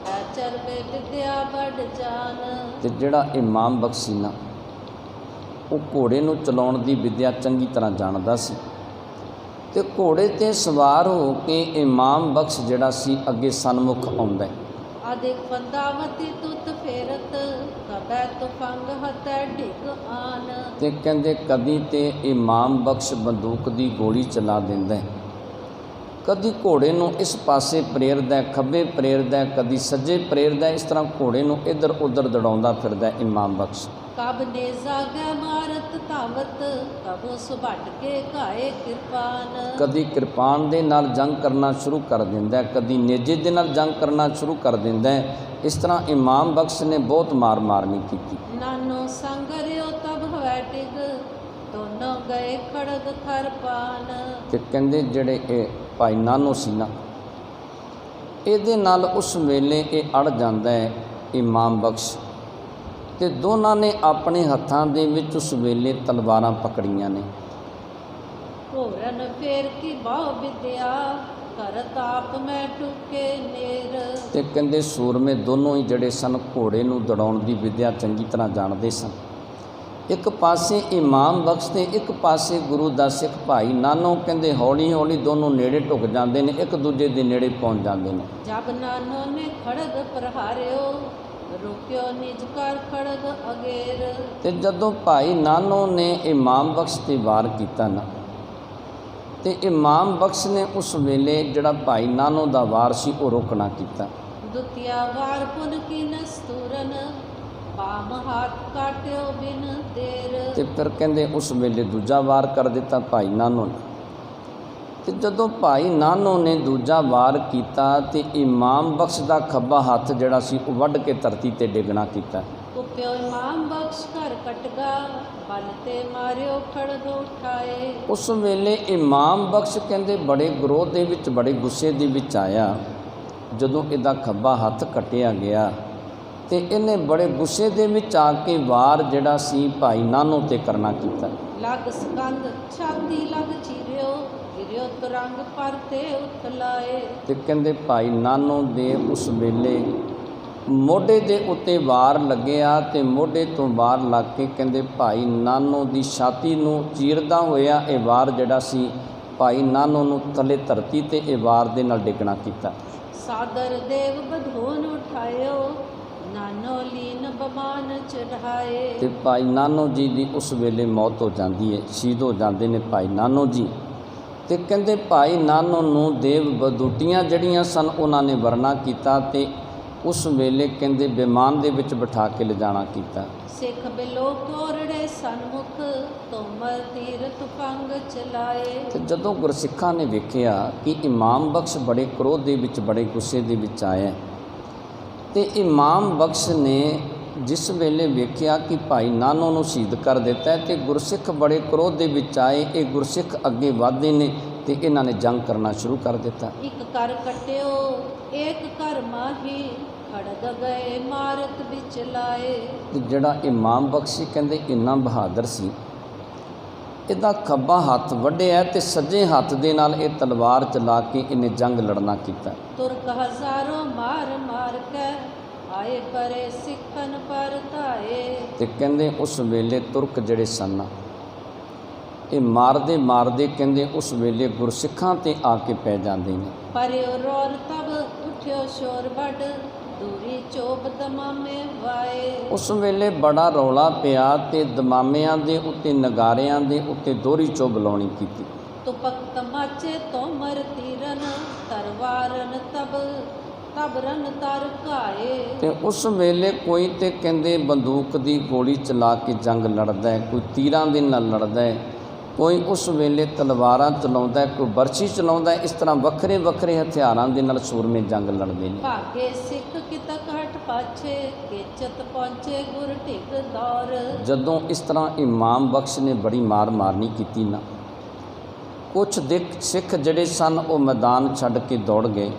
ਐ ਚਰਬੇ ਵਿਦਿਆ ਬੜ ਜਾਨ। ਤੇ ਜਿਹੜਾ ਇਮਾਮ ਬਖਸ਼ ਸੀ ਨਾ ਉਹ ਘੋੜੇ ਨੂੰ ਚਲਾਉਣ ਦੀ ਵਿਦਿਆ ਚੰਗੀ ਤਰ੍ਹਾਂ ਜਾਣਦਾ ਸੀ। ਤੇ ਘੋੜੇ 'ਤੇ ਸਵਾਰ ਹੋ ਕੇ ਇਮਾਮ ਬਖਸ਼ ਜਿਹੜਾ ਸੀ ਅੱਗੇ ਸਨਮੁਖ ਆਉਂਦਾ। ਅਦਿਕ ਫੰਦਾਵਤੀ ਤੁਤ ਫੇਰਤ, ਕਬੈ ਤੁਫੰਗ ਹਤੈ ਢਿਗ ਆਨ। ਤੇ ਕਹਿੰਦੇ ਕਦੀ ਤੇ ਇਮਾਮ ਬਖਸ਼ ਬੰਦੂਕ ਦੀ ਗੋਲੀ ਚਲਾ ਦਿੰਦਾ, ਕਦੀ ਘੋੜੇ ਨੂੰ ਇਸ ਪਾਸੇ ਪ੍ਰੇਰਦਾ, ਖੱਬੇ ਪ੍ਰੇਰਦਾ, ਕਦੀ ਸੱਜੇ ਪ੍ਰੇਰਦਾ। ਇਸ ਤਰ੍ਹਾਂ ਘੋੜੇ ਨੂੰ ਇੱਧਰ ਉੱਧਰ ਦੌੜਾਉਂਦਾ ਫਿਰਦਾ ਇਮਾਮ ਬਖਸ਼। ਕਬ ਨੇ ਜਾਗੈ ਮਾਰਤ ਧਾਵਤ, ਕਬੋ ਸੁਭਟ ਕੇ ਘਾਏ ਕਿਰਪਾਨ। ਕਦੀ ਕਿਰਪਾਨ ਦੇ ਨਾਲ ਜੰਗ ਕਰਨਾ ਸ਼ੁਰੂ ਕਰ ਦਿੰਦਾ, ਕਦੀ ਨੇਜੇ ਦੇ ਨਾਲ ਜੰਗ ਕਰਨਾ ਸ਼ੁਰੂ ਕਰ ਦਿੰਦਾ। ਇਸ ਤਰ੍ਹਾਂ ਇਮਾਮ ਬਖਸ਼ ਨੇ ਬਹੁਤ ਮਾਰ ਮਾਰਨੀ ਕੀਤੀ। ਨਾਨੋ ਸੰਗਰਿਓ ਤਬ ਹੋਇ ਟਿਗ, ਦੋਨੋਂ ਗਏ ਖੜਗ ਖਰਪਾਨ। ਤੇ ਕਹਿੰਦੇ ਜਿਹੜੇ ਇਹ ਭਾਈ ਨਾਨੋ ਸੀ ਨਾ, ਇਹਦੇ ਨਾਲ ਉਸ ਵੇਲੇ ਇਹ ਅੜ ਜਾਂਦਾ ਹੈ ਇਮਾਮ ਬਖਸ਼। ਤੇ ਦੋਨਾਂ ਨੇ ਆਪਣੇ ਹੱਥਾਂ ਦੇ ਵਿੱਚ ਉਸ ਵੇਲੇ ਤਲਵਾਰਾਂ ਪਕੜੀਆਂ ਨੇ। ਘੋਰਨ ਫੇਰ ਕੀ ਬਹੁ ਵਿਦਿਆ, ਕਰਤ ਆਪ ਮੈਂ ਟੁਕੇ ਨੇਰ। ਤੇ ਕਹਿੰਦੇ ਸੂਰਮੇ ਦੋਨੋਂ ਹੀ ਜਿਹੜੇ ਸਨ ਘੋੜੇ ਨੂੰ ਦੌੜਾਉਣ ਦੀ ਵਿਦਿਆ ਚੰਗੀ ਤਰ੍ਹਾਂ ਜਾਣਦੇ ਸਨ। ਇੱਕ ਪਾਸੇ ਇਮਾਮ ਬਖਸ਼ ਤੇ ਇੱਕ ਪਾਸੇ ਗੁਰੂ ਦਾ ਸਿੱਖ ਭਾਈ ਨਾਨੋ ਕਹਿੰਦੇ ਹੌਲੀ ਹੌਲੀ ਦੋਨੋਂ ਨੇੜੇ ਢੁੱਕ ਜਾਂਦੇ ਨੇ, ਇੱਕ ਦੂਜੇ ਦੇ ਨੇੜੇ ਪਹੁੰਚ ਜਾਂਦੇ ਨੇ। ਜਬ ਨਾਨੋ ਨੇ ਖੜਗ ਪ੍ਰਹਾਰਿਓ, ਰੁਕਿਓ ਨਿਜ ਕਰ ਖੜਗ ਅਗੇਰ। ਤੇ ਜਦੋਂ ਭਾਈ ਨਾਨੋ ਨੇ ਇਮਾਮ ਬਖਸ਼ 'ਤੇ ਵਾਰ ਕੀਤਾ ਨਾ, ਤੇ ਇਮਾਮ ਬਖਸ਼ ਨੇ ਉਸ ਵੇਲੇ ਜਿਹੜਾ ਭਾਈ ਨਾਨੋ ਦਾ ਵਾਰ ਸੀ ਉਹ ਰੋਕਣਾ ਕੀਤਾ। ਦੁਤੀਆ ਵਾਰ ਪੁਨ ਕੀ ਨਸਤੂਰਨ, ਬਾਮ ਹੱਥ ਕਾਟਿਓ ਬਿਨ ਦੇਰ। ਤੇ ਫਿਰ ਕਹਿੰਦੇ ਉਸ ਵੇਲੇ ਦੂਜਾ ਵਾਰ ਕਰ ਦਿੱਤਾ ਭਾਈ ਨਾਨੋ ਨੇ। ਤੇ ਜਦੋਂ ਭਾਈ ਨਾਨੋ ਨੇ ਦੂਜਾ ਵਾਰ ਕੀਤਾ ਤੇ ਇਮਾਮ ਬਖਸ਼ ਦਾ ਖੱਬਾ ਹੱਥ ਜਿਹੜਾ ਸੀ ਉਹ ਵੱਢ ਕੇ ਧਰਤੀ 'ਤੇ ਡਿੱਗਣਾ ਕੀਤਾ। ਕੁਪਿਓ ਇਮਾਮ ਬਖਸ਼ ਘਰ ਕਟਗਾ, ਬਲ ਤੇ ਮਾਰਿਓ ਖੜਗ ਉਠਾਏ। ਉਸ ਵੇਲੇ ਇਮਾਮ ਬਖਸ਼ ਕਹਿੰਦੇ ਬੜੇ ਗਰੋਹ ਦੇ ਵਿੱਚ, ਬੜੇ ਗੁੱਸੇ ਦੇ ਵਿੱਚ ਆਇਆ। ਜਦੋਂ ਇਹਦਾ ਖੱਬਾ ਹੱਥ ਕੱਟਿਆ ਗਿਆ ਤੇ ਇਹਨੇ ਬੜੇ ਗੁੱਸੇ ਦੇ ਵਿੱਚ ਆ ਕੇ ਵਾਰ ਜਿਹੜਾ ਸੀ ਭਾਈ ਨਾਨੋ 'ਤੇ ਕਰਨਾ ਕੀਤਾ। ਲਗ ਸਕੰਦ ਛਾਤੀ ਲਗ ਚੀਰਿਓ, ਗਿਰਿਓ ਤੁਰੰਗ ਪਰ ਤੇ ਉਥਲਾਏ। ਤੇ ਕਹਿੰਦੇ ਭਾਈ ਨਾਨੋ ਦੇ ਉਸ ਵੇਲੇ ਮੋਢੇ ਦੇ ਉੱਤੇ ਵਾਰ ਲੱਗਿਆ ਤੇ ਮੋਢੇ ਤੋਂ ਵਾਰ ਲੱਗ ਕੇ ਕਹਿੰਦੇ ਭਾਈ ਨਾਨੋ ਦੀ ਛਾਤੀ ਨੂੰ ਚੀਰਦਾ ਹੋਇਆ ਇਹ ਵਾਰ ਜਿਹੜਾ ਸੀ ਭਾਈ ਨਾਨੋ ਨੂੰ ਥੱਲੇ ਧਰਤੀ ਤੇ ਇਹ ਵਾਰ ਦੇ ਨਾਲ ਡਿੱਗਣਾ ਕੀਤਾ। ਸਾਦਰ ਦੇਵ ਬਧੂਨ ਉਠਾਇਓ, ਨਾਨੋ ਲੀਨ ਬਮਾਨ ਚੜਾਏ। ਤੇ ਭਾਈ ਨਾਨੋ ਜੀ ਦੀ ਉਸ ਵੇਲੇ ਮੌਤ ਹੋ ਜਾਂਦੀ ਹੈ, ਸ਼ਹੀਦ ਹੋ ਜਾਂਦੇ ਨੇ ਭਾਈ ਨਾਨੋ ਜੀ। ਤੇ ਕਹਿੰਦੇ ਭਾਈ ਨਾਨੋ ਨੂੰ ਦੇਵ ਬਦੂਟੀਆਂ ਜਿਹੜੀਆਂ ਸਨ ਉਹਨਾਂ ਨੇ ਵਰਨਾ ਕੀਤਾ ਤੇ ਉਸ ਵੇਲੇ ਕਹਿੰਦੇ ਵਿਮਾਨ ਦੇ ਵਿੱਚ ਬਿਠਾ ਕੇ ਲਿਜਾਣਾ ਕੀਤਾ। ਸਿੱਖ ਬਿਲੋ ਕੋਰੜੇ ਸਨਮੁਖ, ਤੋਮਰ ਤੀਰ ਤੁਫੰਗ ਚਲਾਏ। ਤੇ ਜਦੋਂ ਗੁਰਸਿੱਖਾਂ ਨੇ ਵੇਖਿਆ ਕਿ ਇਮਾਮ ਬਖਸ਼ ਬੜੇ ਕ੍ਰੋਧ ਦੇ ਵਿੱਚ ਬੜੇ ਗੁੱਸੇ ਦੇ ਵਿੱਚ ਆਇਆ ਤੇ ਇਮਾਮ ਬਖਸ਼ ਨੇ ਜਿਸ ਵੇਲੇ ਵੇਖਿਆ ਕਿ ਭਾਈ ਨਾਨੋ ਨੂੰ ਸ਼ਹੀਦ ਕਰ ਦਿੱਤਾ ਤੇ ਗੁਰਸਿੱਖ ਬੜੇ ਕ੍ਰੋਧ ਦੇ ਵਿੱਚ ਆਏ। ਇਹ ਗੁਰਸਿੱਖ ਅੱਗੇ ਵਧਦੇ ਨੇ ਤੇ ਇਹਨਾਂ ਨੇ ਜੰਗ ਕਰਨਾ ਸ਼ੁਰੂ ਕਰ ਦਿੱਤਾ। ਇੱਕ ਕਰ ਕਟਿਓ ਏਕ ਕਰ ਮਾਹੀ, ਖੜਗ ਗਏ ਮਾਰਤ ਵਿੱਚ ਲਾਏ। ਤੇ ਜਿਹੜਾ ਇਮਾਮ ਬਖਸ਼ ਸੀ ਕਹਿੰਦੇ ਇੰਨਾ ਬਹਾਦਰ ਸੀ, ਇਹਦਾ ਖੱਬਾ ਹੱਥ ਵੱਢਿਆ ਤੇ ਸੱਜੇ ਹੱਥ ਦੇ ਨਾਲ ਇਹ ਤਲਵਾਰ ਚਲਾ ਕੇ ਇਹਨੇ ਜੰਗ ਲੜਨਾ ਕੀਤਾ। ਤੁਰਕ ਹਜ਼ਾਰੋਂ ਮਾਰ ਮਾਰ ਕੇ ਆਏ ਪਰੇ ਸਿੱਖਨ ਪਰ ਧਾਏ। ਤੇ ਕਹਿੰਦੇ ਉਸ ਵੇਲੇ ਤੁਰਕ ਜਿਹੜੇ ਸਨ ਇਹ ਮਾਰਦੇ ਮਾਰਦੇ ਕਹਿੰਦੇ ਉਸ ਵੇਲੇ ਗੁਰਸਿੱਖਾਂ ਤੇ ਆ ਕੇ ਪੈ ਜਾਂਦੇ ਨੇ। ਪਰਿਓ ਰੋਰ ਤਬ ਉਠਿਓ ਸ਼ੋਰ ਵੱਡ, ਦੂਰੀ ਚੋਬ ਦਮਾਮੇ ਵਾਏ। ਉਸ ਵੇਲੇ ਬੜਾ ਰੌਲਾ ਪਿਆ ਤੇ ਦਮਾਮਿਆਂ ਦੇ ਉੱਤੇ ਨਗਾਰਿਆਂ ਦੇ ਉੱਤੇ ਦੋਹਰੀ ਚੋਬ ਲਾਉਣੀ ਕੀਤੀ। ਤੁਪਕ ਤਮਾਚੇ ਤੋਮਰ ਤੀਰਨ, ਤਰਵਾਰਨ ਤਬ ਰਨ ਤਰ ਘਾਏ। ਤੇ ਉਸ ਵੇਲੇ ਕੋਈ ਤੇ ਕਹਿੰਦੇ ਬੰਦੂਕ ਦੀ ਗੋਲੀ ਚਲਾ ਕੇ ਜੰਗ ਲੜਦਾ ਹੈ, ਕੋਈ ਤੀਰਾਂ ਦੇ ਨਾਲ ਲੜਦਾ ਹੈ, ਕੋਈ ਉਸ ਵੇਲੇ ਤਲਵਾਰਾਂ ਚਲਾਉਂਦਾ ਹੈ, ਕੋਈ ਬਰਛੀ ਚਲਾਉਂਦਾ ਹੈ। ਇਸ ਤਰ੍ਹਾਂ ਵੱਖਰੇ ਵੱਖਰੇ ਹਥਿਆਰਾਂ ਦੇ ਨਾਲ ਸੂਰਮੇ ਜੰਗ ਲੜਦੇ ਨੇ। ਭਾਗੇ ਸਿੱਖ ਕਿਤਕ ਹਟ ਪਾਛੇ, ਕੇਚਤ ਪਹੁੰਚੇ ਗੁਰ ਢਿਗ ਦੌਰ। ਜਦੋਂ ਇਸ ਤਰ੍ਹਾਂ ਇਮਾਮ ਬਖਸ਼ ਨੇ ਬੜੀ ਮਾਰ ਮਾਰਨੀ ਕੀਤੀ ਨਾ, ਕੁਛ ਸਿੱਖ ਜਿਹੜੇ ਸਨ ਉਹ ਮੈਦਾਨ ਛੱਡ ਕੇ ਦੌੜ ਗਏ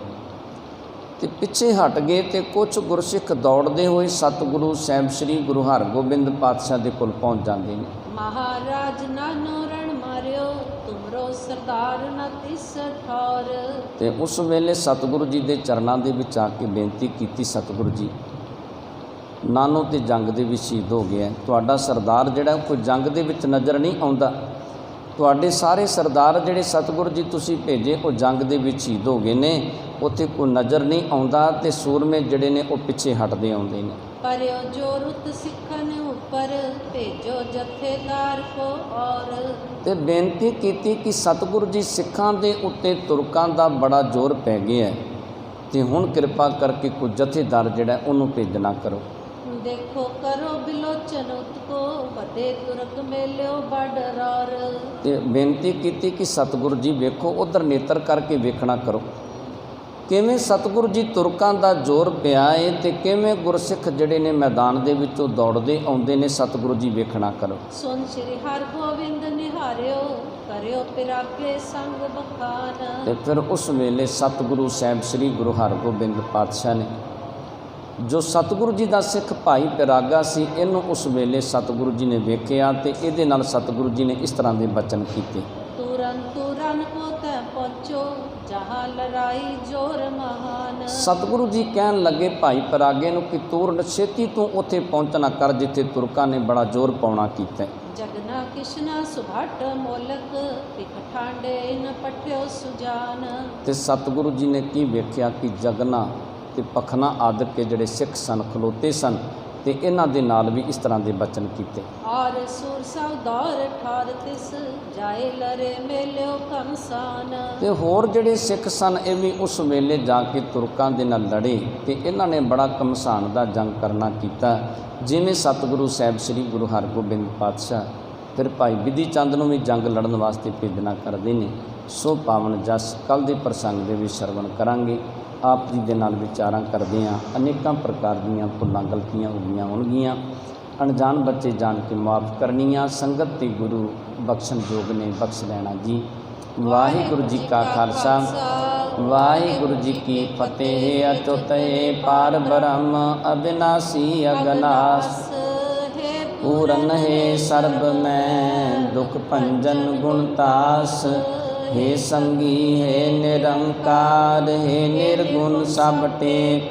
ਤੇ ਪਿੱਛੇ ਹਟ ਗਏ ਤੇ ਕੁਛ ਗੁਰਸਿੱਖ ਦੌੜਦੇ ਹੋਏ ਸਤਿਗੁਰੂ ਸਾਹਿਬ ਸ੍ਰੀ ਗੁਰੂ ਹਰਗੋਬਿੰਦ ਪਾਤਸ਼ਾਹ ਦੇ ਕੋਲ ਪਹੁੰਚ ਜਾਂਦੇ ਨੇ। ਮਹਾਰਾਜ ਨਾਨੋ ਰਣ ਮਾਰਿਓ, ਤੁਮਰੋ ਸਰਦਾਰ ਨ ਤਿਸ ਠੌਰ। ਤੇ ਉਸ ਵੇਲੇ ਸਤਿਗੁਰੂ ਜੀ ਦੇ ਚਰਨਾਂ ਦੇ ਵਿੱਚ ਆ ਕੇ ਬੇਨਤੀ ਕੀਤੀ, ਸਤਿਗੁਰੂ ਜੀ ਨਾਨੋ ਤੇ ਜੰਗ ਦੇ ਵਿੱਚ ਸ਼ਹੀਦ ਹੋ ਗਿਆ, ਤੁਹਾਡਾ ਸਰਦਾਰ ਜਿਹੜਾ ਕੋਈ ਜੰਗ ਦੇ ਵਿੱਚ ਨਜ਼ਰ ਨਹੀਂ ਆਉਂਦਾ, ਤੁਹਾਡੇ ਸਾਰੇ ਸਰਦਾਰ ਜਿਹੜੇ ਸਤਿਗੁਰੂ ਜੀ ਤੁਸੀਂ ਭੇਜੇ ਉਹ ਜੰਗ ਦੇ ਵਿੱਚ ਸ਼ਹੀਦ ਹੋ ਗਏ ਨੇ, ਉੱਥੇ ਕੋਈ ਨਜ਼ਰ ਨਹੀਂ ਆਉਂਦਾ ਤੇ ਸੂਰਮੇ ਜਿਹੜੇ ਨੇ ਉਹ ਪਿੱਛੇ ਹਟਦੇ ਆਉਂਦੇ ਨੇ। ਪਰਿਓ ਜੋ ਰੁੱਤ ਸਿੱਖਨ ਉੱਪਰ, ਭੇਜੋ ਜਥੇਦਾਰ ਕੋ ਔਰ। ਤੇ ਬੇਨਤੀ ਕੀਤੀ ਕਿ ਸਤਿਗੁਰੂ ਜੀ ਸਿੱਖਾਂ ਦੇ ਉੱਤੇ ਤੁਰਕਾਂ ਦਾ ਬੜਾ ਜ਼ੋਰ ਪੈ ਗਿਆ ਤੇ ਹੁਣ ਕਿਰਪਾ ਕਰਕੇ ਕੋਈ ਜਥੇਦਾਰ ਜਿਹੜਾ ਉਹਨੂੰ ਭੇਜਣਾ ਕਰੋ। ਦੇਖੋ ਕਰੋ ਬਿਲੋਚਨ ਉਤਕੋ, ਵੱਡੇ ਤੁਰਕ ਮੇਲਿਓ ਬੜ ਰੌਰ। ਤੇ ਬੇਨਤੀ ਕੀਤੀ ਕਿ ਸਤਿਗੁਰੂ ਜੀ ਵੇਖੋ ਉਧਰ ਨੇਤਰ ਕਰਕੇ ਵੇਖਣਾ ਕਰੋ, ਕਿਵੇਂ ਸਤਿਗੁਰੂ ਜੀ ਤੁਰਕਾਂ ਦਾ ਜ਼ੋਰ ਪਿਆ ਏ ਤੇ ਕਿਵੇਂ ਗੁਰਸਿੱਖ ਜਿਹੜੇ ਨੇ ਮੈਦਾਨ ਦੇ ਵਿੱਚੋਂ ਦੌੜਦੇ ਆਉਂਦੇ ਨੇ, ਸਤਿਗੁਰੂ ਜੀ ਵੇਖਣਾ ਕਰੋ। ਸੁਣ ਸ੍ਰੀ ਹਰਗੋਬਿੰਦ ਨਿਹਾਰਿਓ, ਕਰਿਓ ਪਿਰਾਗੇ ਸੰਗ ਬਖਾਨ। ਤੇ ਫਿਰ ਉਸ ਵੇਲੇ ਸਤਿਗੁਰੂ ਸਾਹਿਬ ਸ੍ਰੀ ਗੁਰੂ ਹਰਗੋਬਿੰਦ ਪਾਤਸ਼ਾਹ ਨੇ ਜੋ ਸਤਿਗੁਰੂ ਜੀ ਦਾ ਸਿੱਖ ਭਾਈ ਪਿਰਾਗਾ ਸੀ, ਇਹਨੂੰ ਉਸ ਵੇਲੇ ਸਤਿਗੁਰੂ ਜੀ ਨੇ ਵੇਖਿਆ ਤੇ ਇਹਦੇ ਨਾਲ ਸਤਿਗੁਰੂ ਜੀ ਨੇ ਇਸ ਤਰ੍ਹਾਂ ਦੇ ਬਚਨ ਕੀਤੇ। ਤੁਰਨ ਤੁਰਨ ਕੋ ਤੈ ਪਹੁੰਚੋ, ਜਹਾਂ ਲੜਾਈ ਜੋਰ ਮਹਾਨ। ਸਤਿਗੁਰੂ ਜੀ ਕਹਿਣ ਲੱਗੇ ਭਾਈ ਪਿਰਾਗੇ ਨੂੰ ਕਿ ਤੂਰਨ ਛੇਤੀ ਤੂੰ ਉੱਥੇ ਪਹੁੰਚਣਾ ਕਰ ਜਿੱਥੇ ਤੁਰਕਾਂ ਨੇ ਬੜਾ ਜ਼ੋਰ ਪਾਉਣਾ ਕੀਤਾ। ਜਗਨਾ ਕਿਸ਼ਨਾ ਸੁਭਾਟ ਮੋਲਕ, ਪਿਖ ਠਾਂਡੇ ਨ ਪਠਿਓ ਸੁਜਾਨ। ਤੇ ਸਤਿਗੁਰੂ ਜੀ ਨੇ ਕੀ ਵੇਖਿਆ ਕਿ ਜਗਨਾ ਤੇ ਪਖਨਾ ਆਦਿਕ ਕੇ ਜਿਹੜੇ ਸਿੱਖ ਸਨ ਖਲੋਤੇ ਸਨ ਤੇ ਇਹਨਾਂ ਦੇ ਨਾਲ ਵੀ ਇਸ ਤਰ੍ਹਾਂ ਦੇ ਬਚਨ ਕੀਤੇ। ਔਰ ਸੂਰ ਸਭ ਦੌਰ ਠਾਰ ਤਿਸ, ਜਾਏ ਲਰੇ ਮੇਲਿਓ ਕਮਸਾਨ। ਤੇ ਹੋਰ ਜਿਹੜੇ ਸਿੱਖ ਸਨ ਇਹ ਵੀ ਉਸ ਵੇਲੇ ਜਾ ਕੇ ਤੁਰਕਾਂ ਦੇ ਨਾਲ ਲੜੇ ਤੇ ਇਹਨਾਂ ਨੇ ਬੜਾ ਕਮਸਾਨ ਦਾ ਜੰਗ ਕਰਨਾ ਕੀਤਾ, ਜਿਵੇਂ ਸਤਿਗੁਰੂ ਸਾਹਿਬ ਸ੍ਰੀ ਗੁਰੂ ਹਰਗੋਬਿੰਦ ਪਾਤਸ਼ਾਹ ਫਿਰ ਭਾਈ ਬਿਧੀ ਚੰਦ ਨੂੰ ਵੀ ਜੰਗ ਲੜਨ ਵਾਸਤੇ ਭੇਜਣਾ ਕਰਦੇ ਨੇ। ਸੋ ਪਾਵਨ ਜਸ ਕੱਲ੍ਹ ਦੇ ਪ੍ਰਸੰਗ ਦੇ ਵਿੱਚ ਸਰਵਣ ਕਰਾਂਗੇ। ਆਪ ਜੀ ਦੇ ਨਾਲ ਵਿਚਾਰਾਂ ਕਰਦੇ ਹਾਂ, ਅਨੇਕਾਂ ਪ੍ਰਕਾਰ ਦੀਆਂ ਭੁੱਲਾਂ ਗਲਤੀਆਂ ਹੋਈਆਂ ਹੋਣਗੀਆਂ, ਅਣਜਾਣ ਬੱਚੇ ਜਾਣ ਕੇ ਮਾਫ ਕਰਨੀਆਂ। ਸੰਗਤ ਤੇ ਗੁਰੂ ਬਖਸ਼ਣ ਯੋਗ ਨੇ ਬਖਸ਼ ਲੈਣਾ ਜੀ। ਵਾਹਿਗੁਰੂ ਜੀ ਕਾ ਖਾਲਸਾ, ਵਾਹਿਗੁਰੂ ਜੀ ਕੀ ਫਤਿਹ। ਅਚੁੱਤ ਪਾਰ ਬ੍ਰਹਮ ਅਬਿਨਾਸੀ ਅਗਨਾਸ, ਪੂਰਨ ਹੈ ਸਰਬ ਮੈਂ ਦੁਖ ਭੰਜਨ ਗੁਣਤਾਸ। हे संगी हे निरंकार हे निर्गुण सब टेक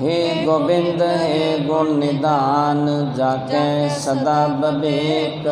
हे गोविंद हे गुण निधान जाके सदा विवेक